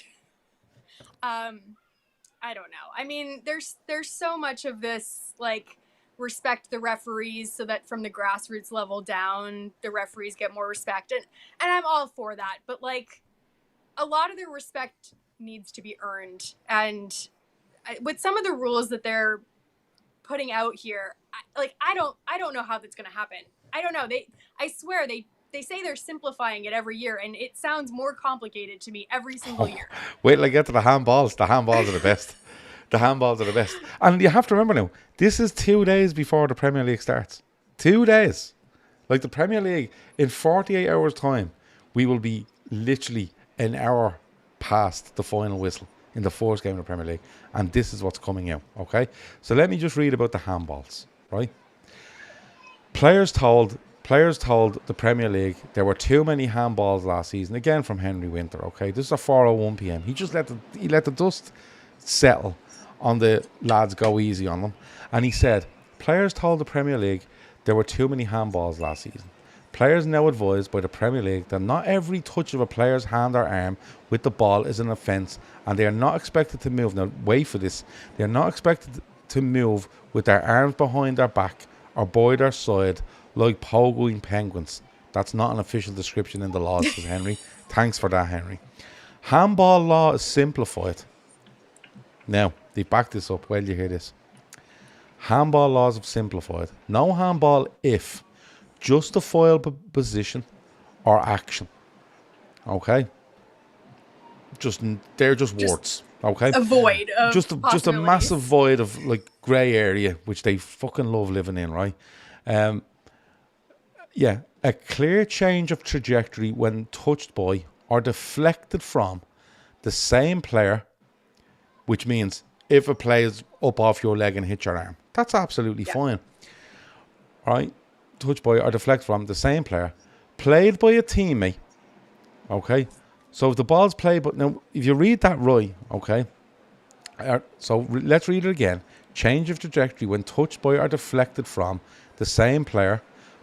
I don't know. I mean, there's so much of this, like, respect the referees so that from the grassroots level down, the referees get more respect. And I'm all for that. But, like, a lot of the respect needs to be earned. And with some of the rules that they're putting out here, I don't know how that's going to happen. I don't know. I swear they say they're simplifying it every year, and it sounds more complicated to me every single year. Wait till I get to the handballs. The handballs are the best. The handballs are the best. And you have to remember now, this is 2 days before the Premier League starts. 2 days. Like, the Premier League, in 48 hours' time, we will be literally an hour past the final whistle in the first game of the Premier League. And this is what's coming out, okay? So let me just read about the handballs, right? Players told the Premier League there were too many handballs last season. Again, from Henry Winter, okay? This is at 4:01 p.m. He just let the dust settle on the lads, go easy on them. And he said, players told the Premier League there were too many handballs last season. Players now advised by the Premier League that not every touch of a player's hand or arm with the ball is an offence, and they are not expected to move. Now, wait for this. They are not expected to move with their arms behind their back or by their side like pogoing penguins. That's not an official description in the law, says Henry. Thanks for that, Henry. Handball law is simplified. Now, they back this up. Well, you hear this. Handball laws have simplified. No handball if justifiable position or action. Okay? They're just words. Okay? A void of just a massive void of, like, grey area, which they fucking love living in, right? Yeah, a clear change of trajectory when touched by or deflected from the same player, which means if it plays up off your leg and hits your arm. That's absolutely fine. All right? Touch by or deflect from the same player. Played by a teammate. Okay? So if the ball's played, but now, if you read that right, okay? Let's read it again. Change of trajectory when touched by or deflected from the same player.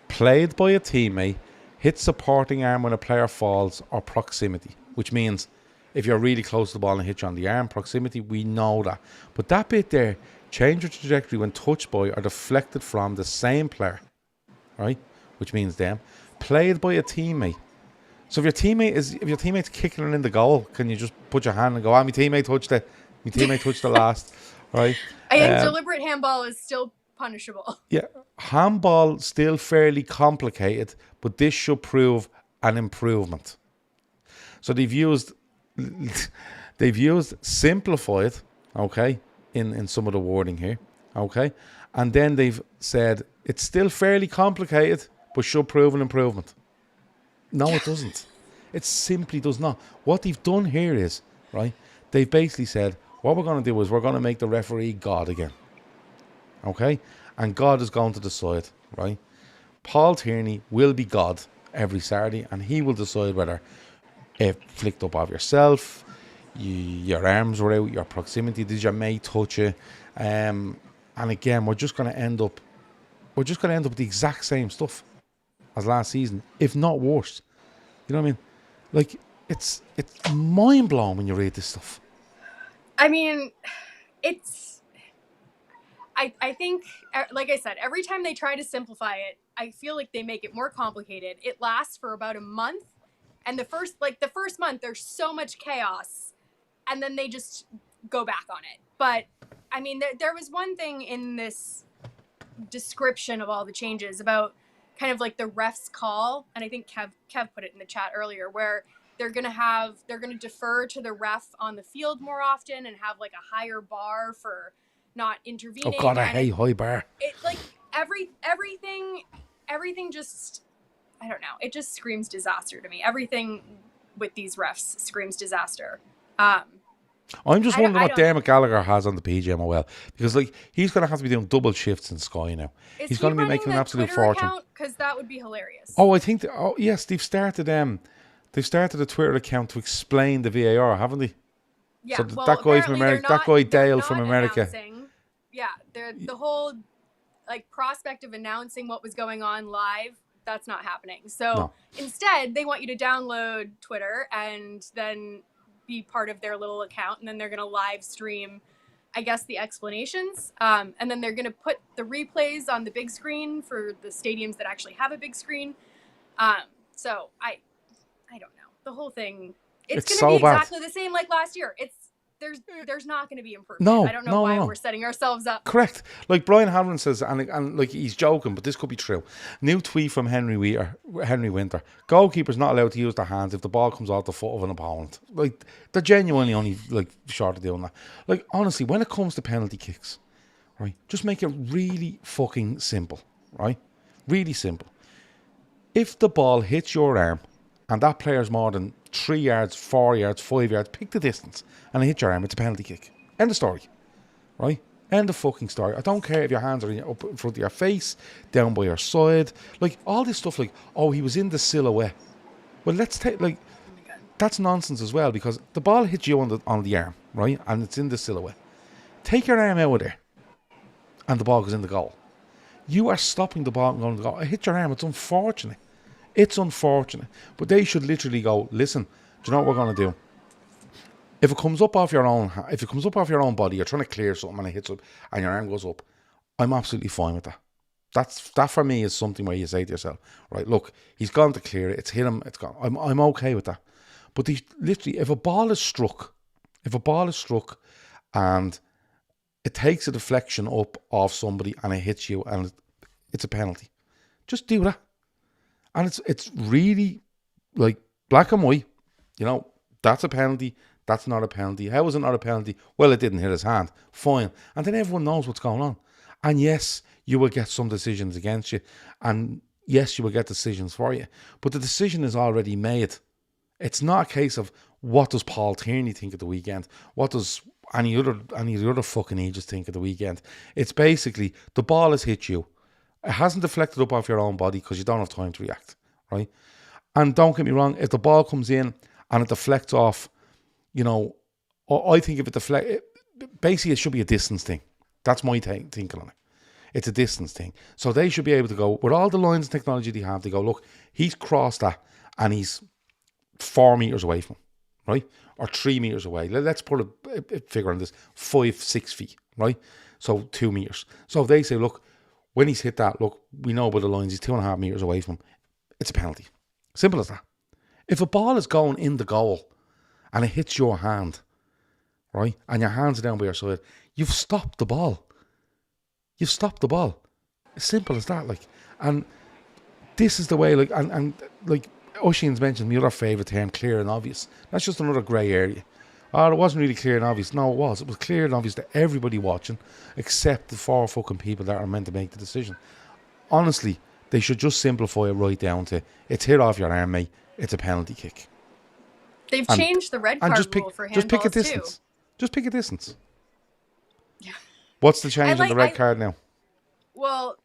Played by a teammate. Hit supporting arm when a player falls, or proximity. Which means if you're really close to the ball and hit you on the arm, proximity, we know that. But that bit there, change of trajectory when touched by or deflected from the same player, right? Which means them. Played by a teammate. So if your teammate's kicking it in the goal, can you just put your hand and go, my teammate touched it. My teammate touched the last, right? I think deliberate handball is still punishable. Yeah, handball still fairly complicated, but this should prove an improvement. So they've used simplified, okay, in some of the wording here, okay, and then they've said it's still fairly complicated, but should prove an improvement. No, it doesn't. It simply does not. What they've done here is, right, they've basically said, what we're going to do is we're going to make the referee God again, okay, and God is going to decide, right? Paul Tierney will be God every Saturday, and he will decide whether it flicked up off yourself, your arms were out, your proximity, did your mate touch you? And again, we're just going to end up with the exact same stuff as last season, if not worse. You know what I mean? Like, it's mind blowing when you read this stuff. I mean, I think, like I said, every time they try to simplify it, I feel like they make it more complicated. It lasts for about a month. And the first month, there's so much chaos, and then they just go back on it. But, I mean, there was one thing in this description of all the changes about kind of like the ref's call, and I think Kev put it in the chat earlier, where they're going to defer to the ref on the field more often and have like a higher bar for not intervening. Oh, God, I hate high bar. It, like, everything just... I don't know. It just screams disaster to me. Everything with these refs screams disaster. I'm just wondering what Dermot Gallagher has on the PGMOL, because like he's going to have to be doing double shifts in Sky now. He's going to be making an absolute fortune. Because that would be hilarious. Oh, I think. Yes, they've started a Twitter account to explain the VAR, haven't they? Yeah. So that guy from America, that guy Dale from America. The whole like prospect of announcing what was going on live. That's not happening. So instead, they want you to download Twitter and then be part of their little account. And then they're going to live stream, I guess, the explanations. And then they're going to put the replays on the big screen for the stadiums that actually have a big screen. So I don't know. The whole thing, it's going to be exactly the same like last year. There's not going to be improvement. No, I don't know why we're setting ourselves up. Correct. Like Brian Halloran says, and like he's joking, but this could be true. New tweet from Henry Winter. Goalkeepers not allowed to use their hands if the ball comes off the foot of an opponent. Like, they're genuinely only like short of doing that. Like, honestly, when it comes to penalty kicks, right, just make it really fucking simple, right? Really simple. If the ball hits your arm and that player's more than 3 yards, 4 yards, 5 yards, pick the distance, and it hits your arm, it's a penalty kick. End of story. Right? End of fucking story. I don't care if your hands are up in front of your face, down by your side. Like, all this stuff like, oh, he was in the silhouette. Well, let's take, like, that's nonsense as well, because the ball hits you on the arm, right? And it's in the silhouette. Take your arm out of there, and the ball goes in the goal. You are stopping the ball from going to the goal. It hit your arm. It's unfortunate. It's unfortunate, but they should literally go, listen, do you know what we're going to do? If it comes up off your own body, you're trying to clear something and it hits up and your arm goes up, I'm absolutely fine with that. That for me is something where you say to yourself, right, look, he's gone to clear it, it's hit him, it's gone. I'm okay with that. But literally, if a ball is struck and it takes a deflection up off somebody and it hits you and it's a penalty, just do that. And it's really like black and white. You know, that's a penalty. That's not a penalty. How is it not a penalty? Well, it didn't hit his hand. Fine. And then everyone knows what's going on. And yes, you will get some decisions against you. And yes, you will get decisions for you. But the decision is already made. It's not a case of what does Paul Tierney think at the weekend? What does any of the other fucking ages think at the weekend. It's basically the ball has hit you. It hasn't deflected up off your own body because you don't have time to react, right? And don't get me wrong, if the ball comes in and it deflects off, you know, I think if it deflects, basically it should be a distance thing. That's my thinking on it. It's a distance thing. So they should be able to go, with all the lines and technology they have, they go, look, he's crossed that and he's 4 meters away from him, right? Or 3 meters away. Let's put a figure on this, 5-6 feet, right? So 2 meters. So if they say, look, when he's hit that, look, we know by the lines, he's 2.5 meters away from him. It's a penalty. Simple as that. If a ball is going in the goal and it hits your hand, right, and your hands are down by your side, you've stopped the ball. You've stopped the ball. As simple as that, like. And this is the way, like, and like Oisin's mentioned, my other favourite term, clear and obvious. That's just another grey area. Oh, it wasn't really clear and obvious. No, it was. It was clear and obvious to everybody watching, except the 4 fucking people that are meant to make the decision. Honestly, they should just simplify it right down to, it's hit off your arm, mate. It's a penalty kick. They've changed the red card rule for handballs just pick a distance. too. Just pick a distance. Yeah. What's the change in the red card now? Well,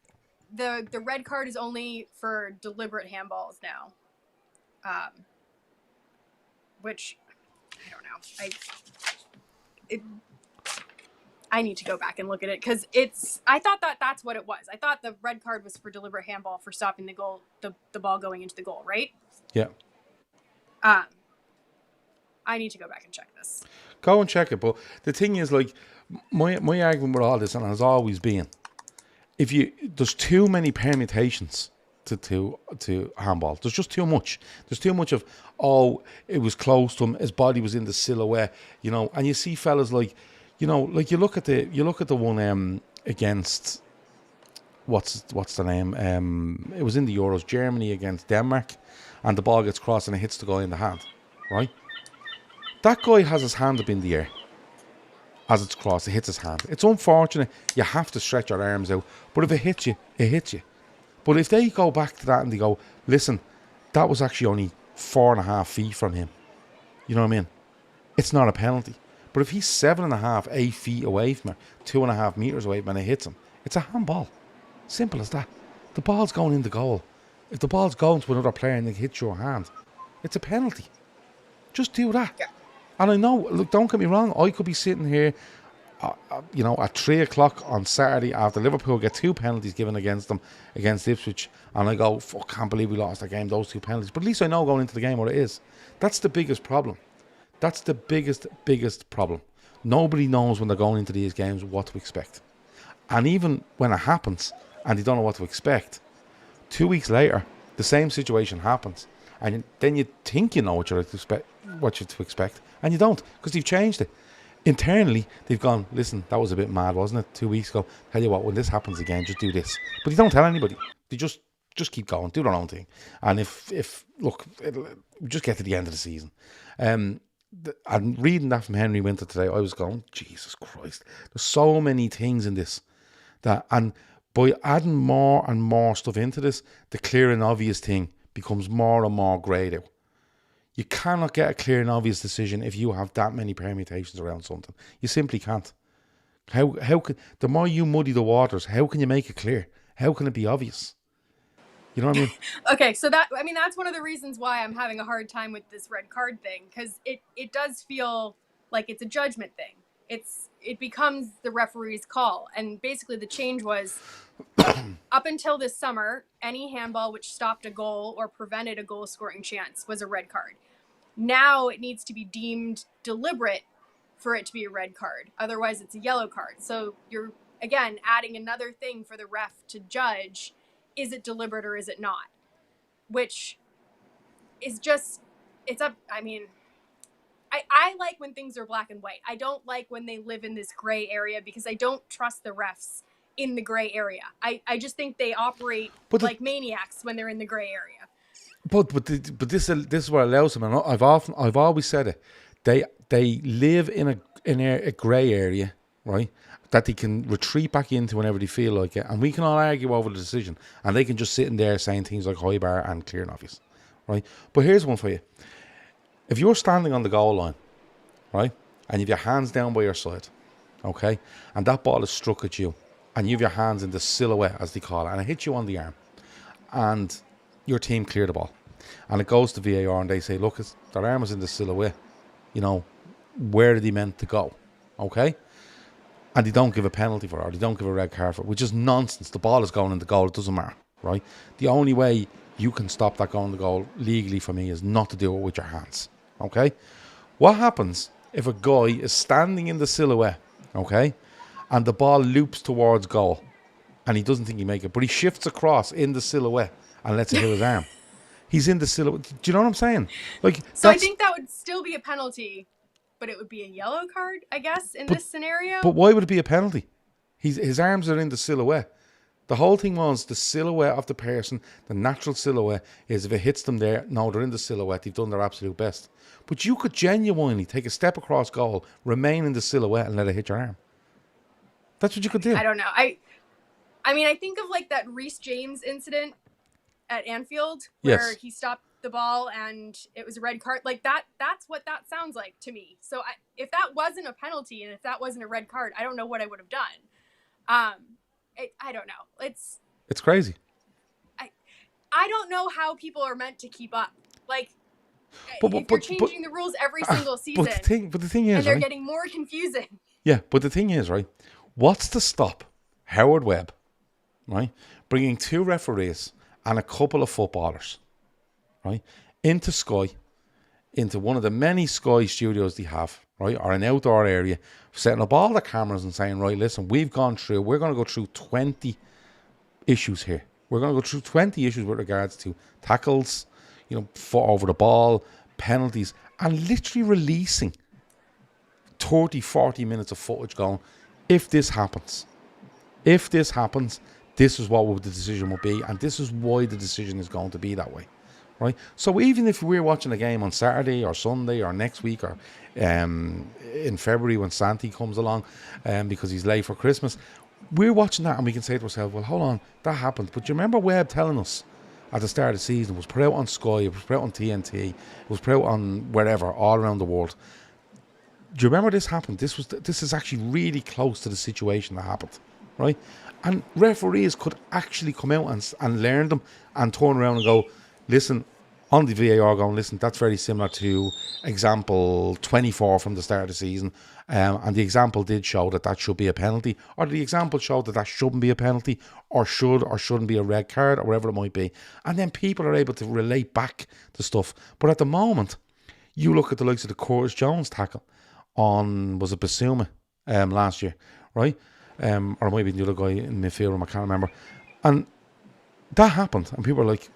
the red card is only for deliberate handballs now. Which I don't know. I need to go back and look at it because I thought that's what it was. I thought the red card was for deliberate handball for stopping the ball going into the goal, right? Yeah. I need to go back and check this. Go and check it. But the thing is, like, my argument with all this, and has always been, there's too many permutations to handball. There's just too much. There's too much of, it was close to him, his body was in the silhouette, you know. And you see fellas like, you know, like you look at the one against what's the name? It was in the Euros, Germany against Denmark, and the ball gets crossed and it hits the guy in the hand, right? That guy has his hand up in the air as it's crossed. It hits his hand. It's unfortunate. You have to stretch your arms out. But if it hits you, it hits you. But if they go back to that and they go, listen, that was actually only 4.5 feet from him. You know what I mean? It's not a penalty. But if he's 7.5, 8 feet away from her, 2.5 meters away when it hits him, it's a handball. Simple as that. The ball's going in the goal. If the ball's going to another player and it hits your hand, it's a penalty. Just do that. Yeah. And I know, look, don't get me wrong, I could be sitting here, you know, at 3 o'clock on Saturday after Liverpool get 2 penalties given against them, against Ipswich, and I go, fuck, can't believe we lost that game, those 2 penalties. But at least I know going into the game what it is. That's the biggest problem. That's the biggest problem. Nobody knows when they're going into these games what to expect. And even when it happens and they don't know what to expect, 2 weeks later, the same situation happens. And then you think you know what you're to expect, and you don't, because they've changed it. Internally, they've gone, listen, that was a bit mad, wasn't it, 2 weeks ago? Tell you what, when this happens again, just do this. But they don't tell anybody. They just keep going, do their own thing. And if look, just get to the end of the season. And reading that from Henry Winter today, I was going, Jesus Christ, there's so many things in this that, and by adding more and more stuff into this, the clear and obvious thing becomes more and more greyed out. You cannot get a clear and obvious decision if you have that many permutations around something. You simply can't. How can, the more you muddy the waters, how can you make it clear? How can it be obvious? You know what I mean? Okay, so that's one of the reasons why I'm having a hard time with this red card thing, because it does feel like it's a judgment thing. It becomes the referee's call, and basically the change was up until this summer, any handball which stopped a goal or prevented a goal scoring chance was a red card. Now it needs to be deemed deliberate for it to be a red card. Otherwise, it's a yellow card. So you're, again, adding another thing for the ref to judge. Is it deliberate or is it not? Which is just, it's up, I mean, I like when things are black and white. I don't like when they live in this gray area because I don't trust the refs in the gray area. I just think they operate like maniacs when they're in the gray area. But this is what allows them. And I've always said it. They live in a grey area, right? That they can retreat back into whenever they feel like it, and we can all argue over the decision, and they can just sit in there saying things like high bar and clear and obvious, right? But here's one for you: if you're standing on the goal line, right, and you've your hands down by your side, okay, and that ball is struck at you, and you have your hands in the silhouette, as they call it, and it hits you on the arm, and your team clear the ball, and it goes to VAR, and they say, look, their arm was in the silhouette, you know, where did he meant to go, okay? And they don't give a penalty for it, or they don't give a red card for it, which is nonsense. The ball is going in the goal, it doesn't matter, right? The only way you can stop that going to goal legally for me is not to do it with your hands, okay? What happens if a guy is standing in the silhouette, okay, and the ball loops towards goal, and he doesn't think he make it, but he shifts across in the silhouette and lets it hit his arm? He's in the silhouette. Do you know what I'm saying? Like, so I think that would still be a penalty, but it would be a yellow card, I guess, in this scenario. But why would it be a penalty? His arms are in the silhouette. The whole thing was the silhouette of the person, the natural silhouette, is if it hits them there, no, they're in the silhouette, they've done their absolute best. But you could genuinely take a step across goal, remain in the silhouette, and let it hit your arm. That's what you could do. I don't know. I mean, I think of like that Reece James incident at Anfield where he stopped the ball and it was a red card. Like that's what that sounds like to me. So if that wasn't a penalty and if that wasn't a red card, I don't know what I would have done. I don't know. It's crazy. I don't know how people are meant to keep up. Like, if you're changing the rules every single season. But the thing is, and they're getting more confusing. Yeah, but the thing is, right? What's to stop Howard Webb, right, bringing 2 referees and a couple of footballers, right, into Sky, into one of the many Sky studios they have, right, or an outdoor area, setting up all the cameras and saying, right, listen, we're going to go through 20 issues here. We're going to go through 20 issues with regards to tackles, you know, foot over the ball, penalties, and literally releasing 30, 40 minutes of footage going, if this happens, this is what the decision will be, and this is why the decision is going to be that way. Right, so even if we're watching a game on Saturday or Sunday or next week or in February when Santi comes along because he's late for Christmas, we're watching that and we can say to ourselves, well, hold on, that happened. But do you remember Webb telling us at the start of the season, it was put out on Sky, it was put out on TNT, it was put out on wherever, all around the world. Do you remember this happened? This is actually really close to the situation that happened, right? And referees could actually come out and learn them and turn around and go, listen, on the VAR going, listen, that's very similar to example 24 from the start of the season. And the example did show that should be a penalty, or the example showed that shouldn't be a penalty, or should or shouldn't be a red card, or whatever it might be. And then people are able to relate back to stuff. But at the moment, you look at the likes of the Curtis Jones tackle on, was it Basuma last year, right? Or maybe the other guy in midfield, I can't remember. And that happened, and people are like,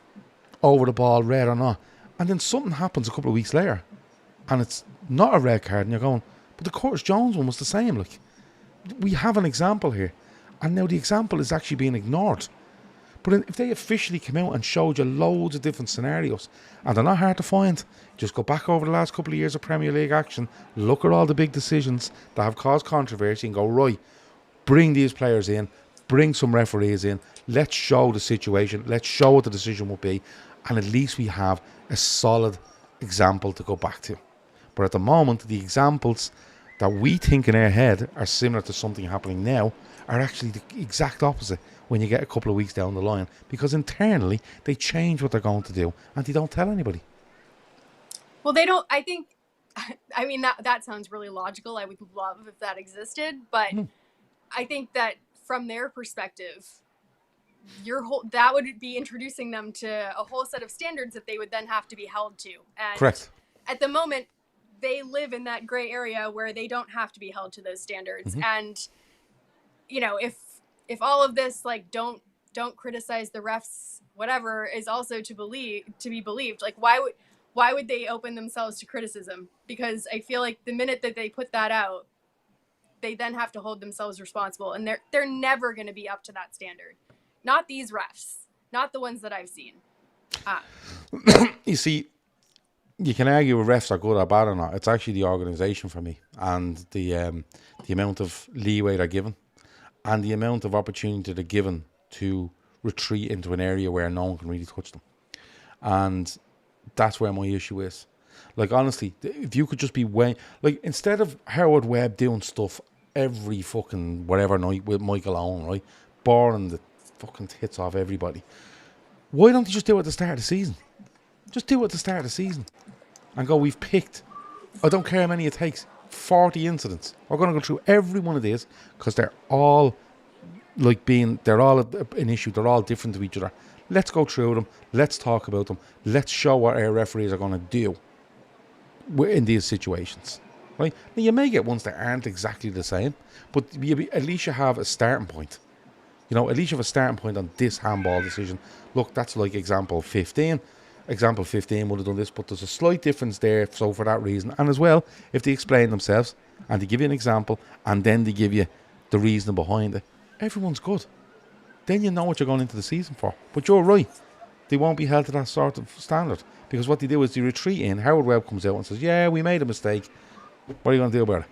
over the ball, red or not. And then something happens a couple of weeks later, and it's not a red card, and you're going, but the Curtis Jones one was the same. Like, we have an example here, and now the example is actually being ignored. But if they officially came out and showed you loads of different scenarios, and they're not hard to find, just go back over the last couple of years of Premier League action, look at all the big decisions that have caused controversy and go, right, bring these players in, bring some referees in, let's show the situation, let's show what the decision will be, and at least we have a solid example to go back to. But at the moment, the examples that we think in our head are similar to something happening now are actually the exact opposite when you get a couple of weeks down the line, because internally they change what they're going to do and they don't tell anybody. Well, they don't, I think, I mean, that sounds really logical. I would love if that existed, but I think that from their perspective, that would be introducing them to a whole set of standards that they would then have to be held to. And correct. At the moment, they live in that gray area where they don't have to be held to those standards. Mm-hmm. And, you know, if all of this, like, don't criticize the refs, whatever, is also to be believed, like, why would they open themselves to criticism? Because I feel like the minute that they put that out, they then have to hold themselves responsible, and they're never going to be up to that standard. Not these refs, not the ones that I've seen. You see, you can argue if refs are good or bad or not. It's actually the organisation for me, and the amount of leeway they're given, and the amount of opportunity they're given to retreat into an area where no one can really touch them. And that's where my issue is. Like, honestly, if you could just be like, instead of Howard Webb doing stuff every fucking whatever night with Michael Owen, right, boring the fucking tits off everybody, why don't you just do it at the start of the season? Just do it at the start of the season and go, we've picked, I don't care how many it takes, 40 incidents. We're going to go through every one of these because they're all they're all an issue. They're all different to each other. Let's go through them. Let's talk about them. Let's show what our referees are going to do in these situations. Right? Now, you may get ones that aren't exactly the same, but at least you have a starting point. You know, at least you have a starting point on this handball decision. Look, that's like example 15. Example 15 would have done this, but there's a slight difference there, so for that reason. And as well, if they explain themselves and they give you an example and then they give you the reason behind it, everyone's good. Then you know what you're going into the season for. But you're right. They won't be held to that sort of standard. Because what they do is they retreat in. Howard Webb comes out and says, yeah, we made a mistake. What are you going to do about it?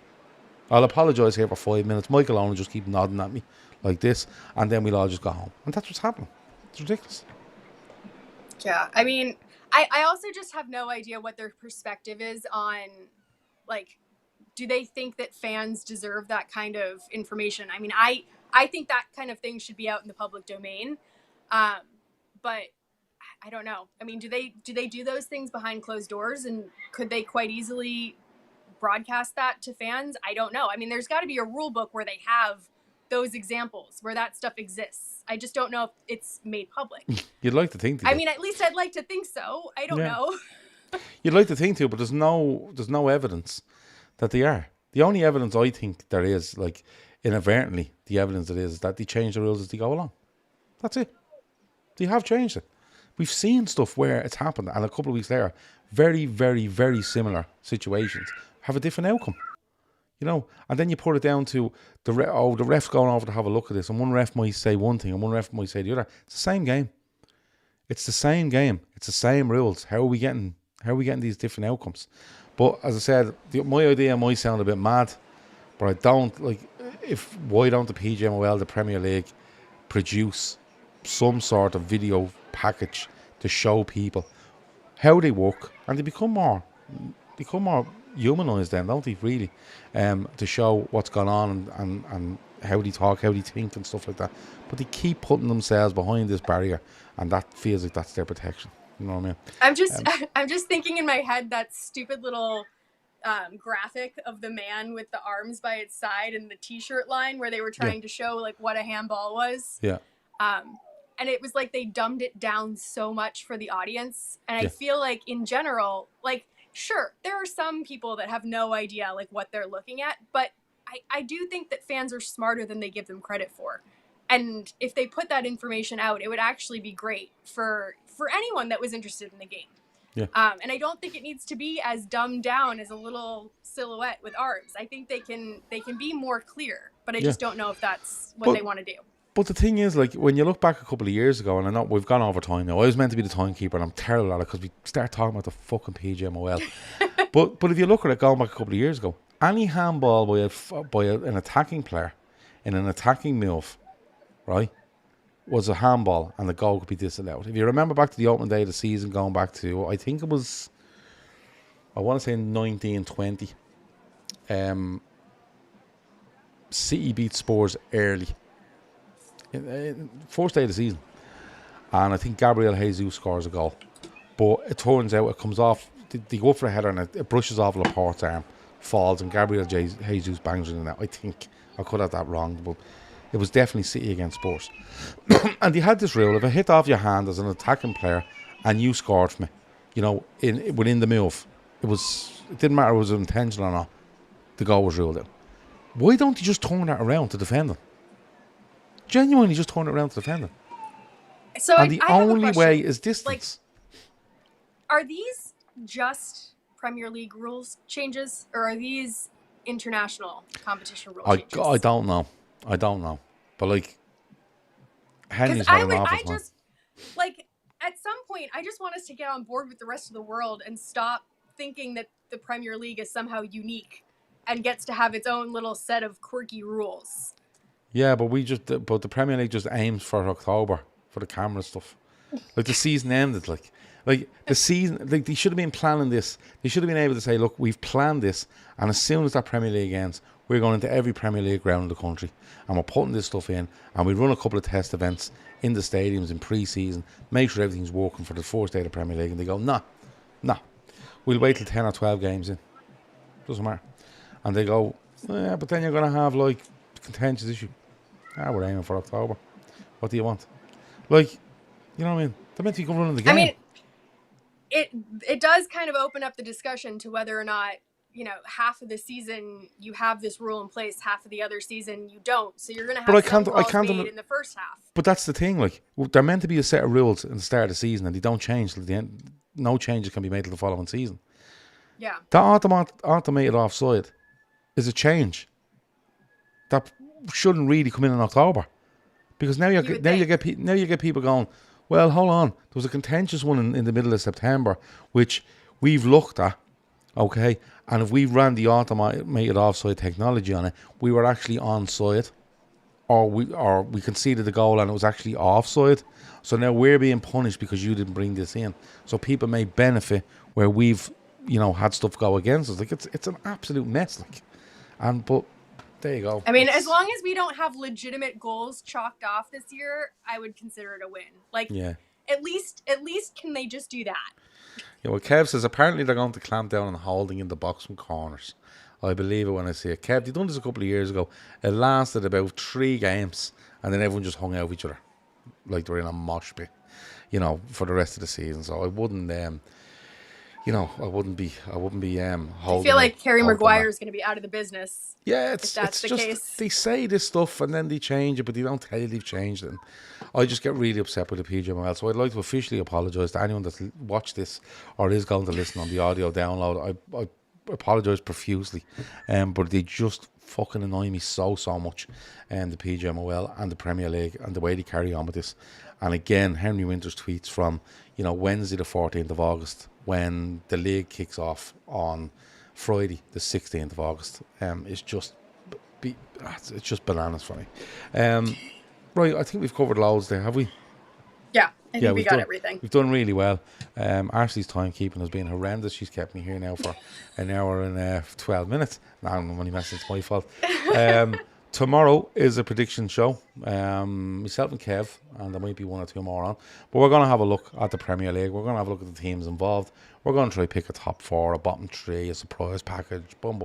I'll apologise here for 5 minutes. Michael Owen will just keep nodding at me like this. And then we'll all just go home. And that's what's happening. It's ridiculous. Yeah, I mean, I also just have no idea what their perspective is on, like, do they think that fans deserve that kind of information? I mean, I think that kind of thing should be out in the public domain. But I don't know. I mean, do they do those things behind closed doors, and could they quite easily broadcast that to fans? I don't know. I mean, there's got to be a rule book where they have those examples where that stuff exists. I just don't know if it's made public. You'd like to think. I mean, at least I'd like to think so. I don't know. You'd like to think to, but there's no evidence that they are. The only evidence I think there is, like, inadvertently, the evidence that is that they change the rules as they go along. That's it. They have changed it. We've seen stuff where it's happened, and a couple of weeks later, very, very, very similar situations have a different outcome. You know, and then you put it down to the ref's going over to have a look at this, and one ref might say one thing and one ref might say the other. It's the same game. It's the same game. It's the same rules. How are we getting these different outcomes? But as I said, my idea might sound a bit mad, but I don't like. Why don't the PGMOL, the Premier League, produce some sort of video package to show people how they work, and they become more humanised then, don't they, really, to show what's going on and how they talk, how they think and stuff like that. But they keep putting themselves behind this barrier, and that feels like that's their protection. You know what I mean? I'm just thinking in my head that stupid little graphic of the man with the arms by its side and the t-shirt line where they were trying to show like what a handball was. Yeah. And it was like they dumbed it down so much for the audience. And I feel like in general, like, sure, there are some people that have no idea like what they're looking at, but I do think that fans are smarter than they give them credit for. And if they put that information out, it would actually be great for anyone that was interested in the game. Yeah. And I don't think it needs to be as dumbed down as a little silhouette with arms. I think they can be more clear, but I just don't know if that's what they want to do. But the thing is, like, when you look back a couple of years ago, and I know we've gone over time now, I was meant to be the timekeeper, and I'm terrible at it because we start talking about the fucking PGMOL. but if you look at it going back a couple of years ago, any handball by an attacking player in an attacking move, right, was a handball, and the goal could be disallowed. If you remember back to the opening day of the season, going back to, I think it was, I want to say 1920, City beat Spurs early. First day of the season, and I think Gabriel Jesus scores a goal, but it turns out it comes off, they go for a header and it brushes off Laporte's arm, falls, and Gabriel Jesus bangs it in the net. I think I could have that wrong, but it was definitely City against Spurs. And they had this rule: if it hit off your hand as an attacking player and you scored from it, you know, within the move, it didn't matter if it was intentional or not, the goal was ruled out. Why don't you just turn that around to defend them? Genuinely just turn it around to defend it. So and the only way is distance. Like, are these just Premier League rules changes, or are these international competition rule changes? I don't know. But like, Henry's I just like, at some point, I just want us to get on board with the rest of the world and stop thinking that the Premier League is somehow unique and gets to have its own little set of quirky rules. Yeah, but the Premier League just aims for October for the camera stuff. Like, the season ended, like, Like the season, like they should have been planning this. They should have been able to say, look, we've planned this, and as soon as that Premier League ends, we're going into every Premier League ground in the country, and we're putting this stuff in, and we run a couple of test events in the stadiums in pre-season, make sure everything's working for the first day of the Premier League, and they go, nah, we'll wait till 10 or 12 games in. Doesn't matter. And they go, yeah, but then you're going to have like contentious issue. We're aiming for October. What do you want? Like, you know what I mean? They're meant to be running the game. I mean, it does kind of open up the discussion to whether or not, you know, half of the season you have this rule in place, half of the other season you don't. So you're going to have some calls made in the first half. But that's the thing. Like, they're meant to be a set of rules at the start of the season, and they don't change till the end. No changes can be made till the following season. Yeah. That automated offside is a change that shouldn't really come in October, because now you get people going, well, hold on, there was a contentious one in the middle of September which we've looked at, okay, and if we ran the automated offside technology on it, we were actually onside, or we conceded the goal and it was actually offside. So now we're being punished because you didn't bring this in. So people may benefit where we've, you know, had stuff go against us. Like it's an absolute mess. Like, but there you go. I mean, as long as we don't have legitimate goals chalked off this year, I would consider it a win. Like, yeah. At least can they just do that? Yeah, well, Kev says apparently they're going to clamp down on holding in the box from corners. I believe it when I see it. Kev, they done this a couple of years ago. It lasted about 3 games, and then everyone just hung out with each other like they're in a mosh pit, you know, for the rest of the season. So I wouldn't, you know, I wouldn't be holding. I feel like Harry Maguire is going to be out of the business. Yeah, if that's the case. They say this stuff and then they change it, but they don't tell you they've changed it. And I just get really upset with the PGMOL. So I'd like to officially apologise to anyone that's watched this or is going to listen on the audio download. I apologise profusely, but they just fucking annoy me so much. The PGMOL and the Premier League and the way they carry on with this. And again, Henry Winter's tweets from, you know, Wednesday the 14th of August when the league kicks off on Friday the 16th of August. It's just bananas for me. Right, I think we've covered loads there, have we? Yeah, I think we got everything. We've done really well. Ashley's timekeeping has been horrendous. She's kept me here now for an hour and 12 minutes. No, I'm only messing, it's my fault. Tomorrow is a prediction show. Myself and Kev, and there might be 1 or 2 more on. But we're going to have a look at the Premier League. We're going to have a look at the teams involved. We're going to try pick a top 4, a bottom 3, a surprise package, boom.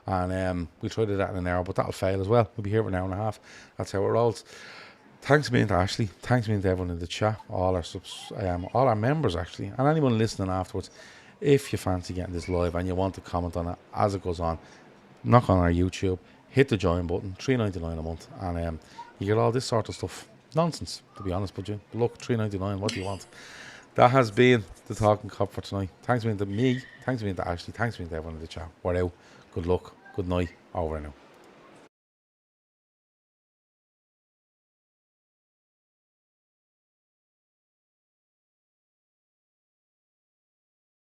And we tried to do that in an hour, but that'll fail as well. We'll be here for an hour and a half. That's how it rolls. Thanks a million to Ashley. Thanks a million to everyone in the chat, all our members actually, and anyone listening afterwards. If you fancy getting this live and you want to comment on it as it goes on, knock on our YouTube, hit the join button, $3.99 a month, and you get all this sort of stuff. Nonsense, to be honest with you. But look, $3.99, what do you want? That has been the Talkin Kop for tonight. Thanks a million to me, thanks a million to Ashley, thanks a million to everyone in the chat. We're out. Good luck, good night, over and out.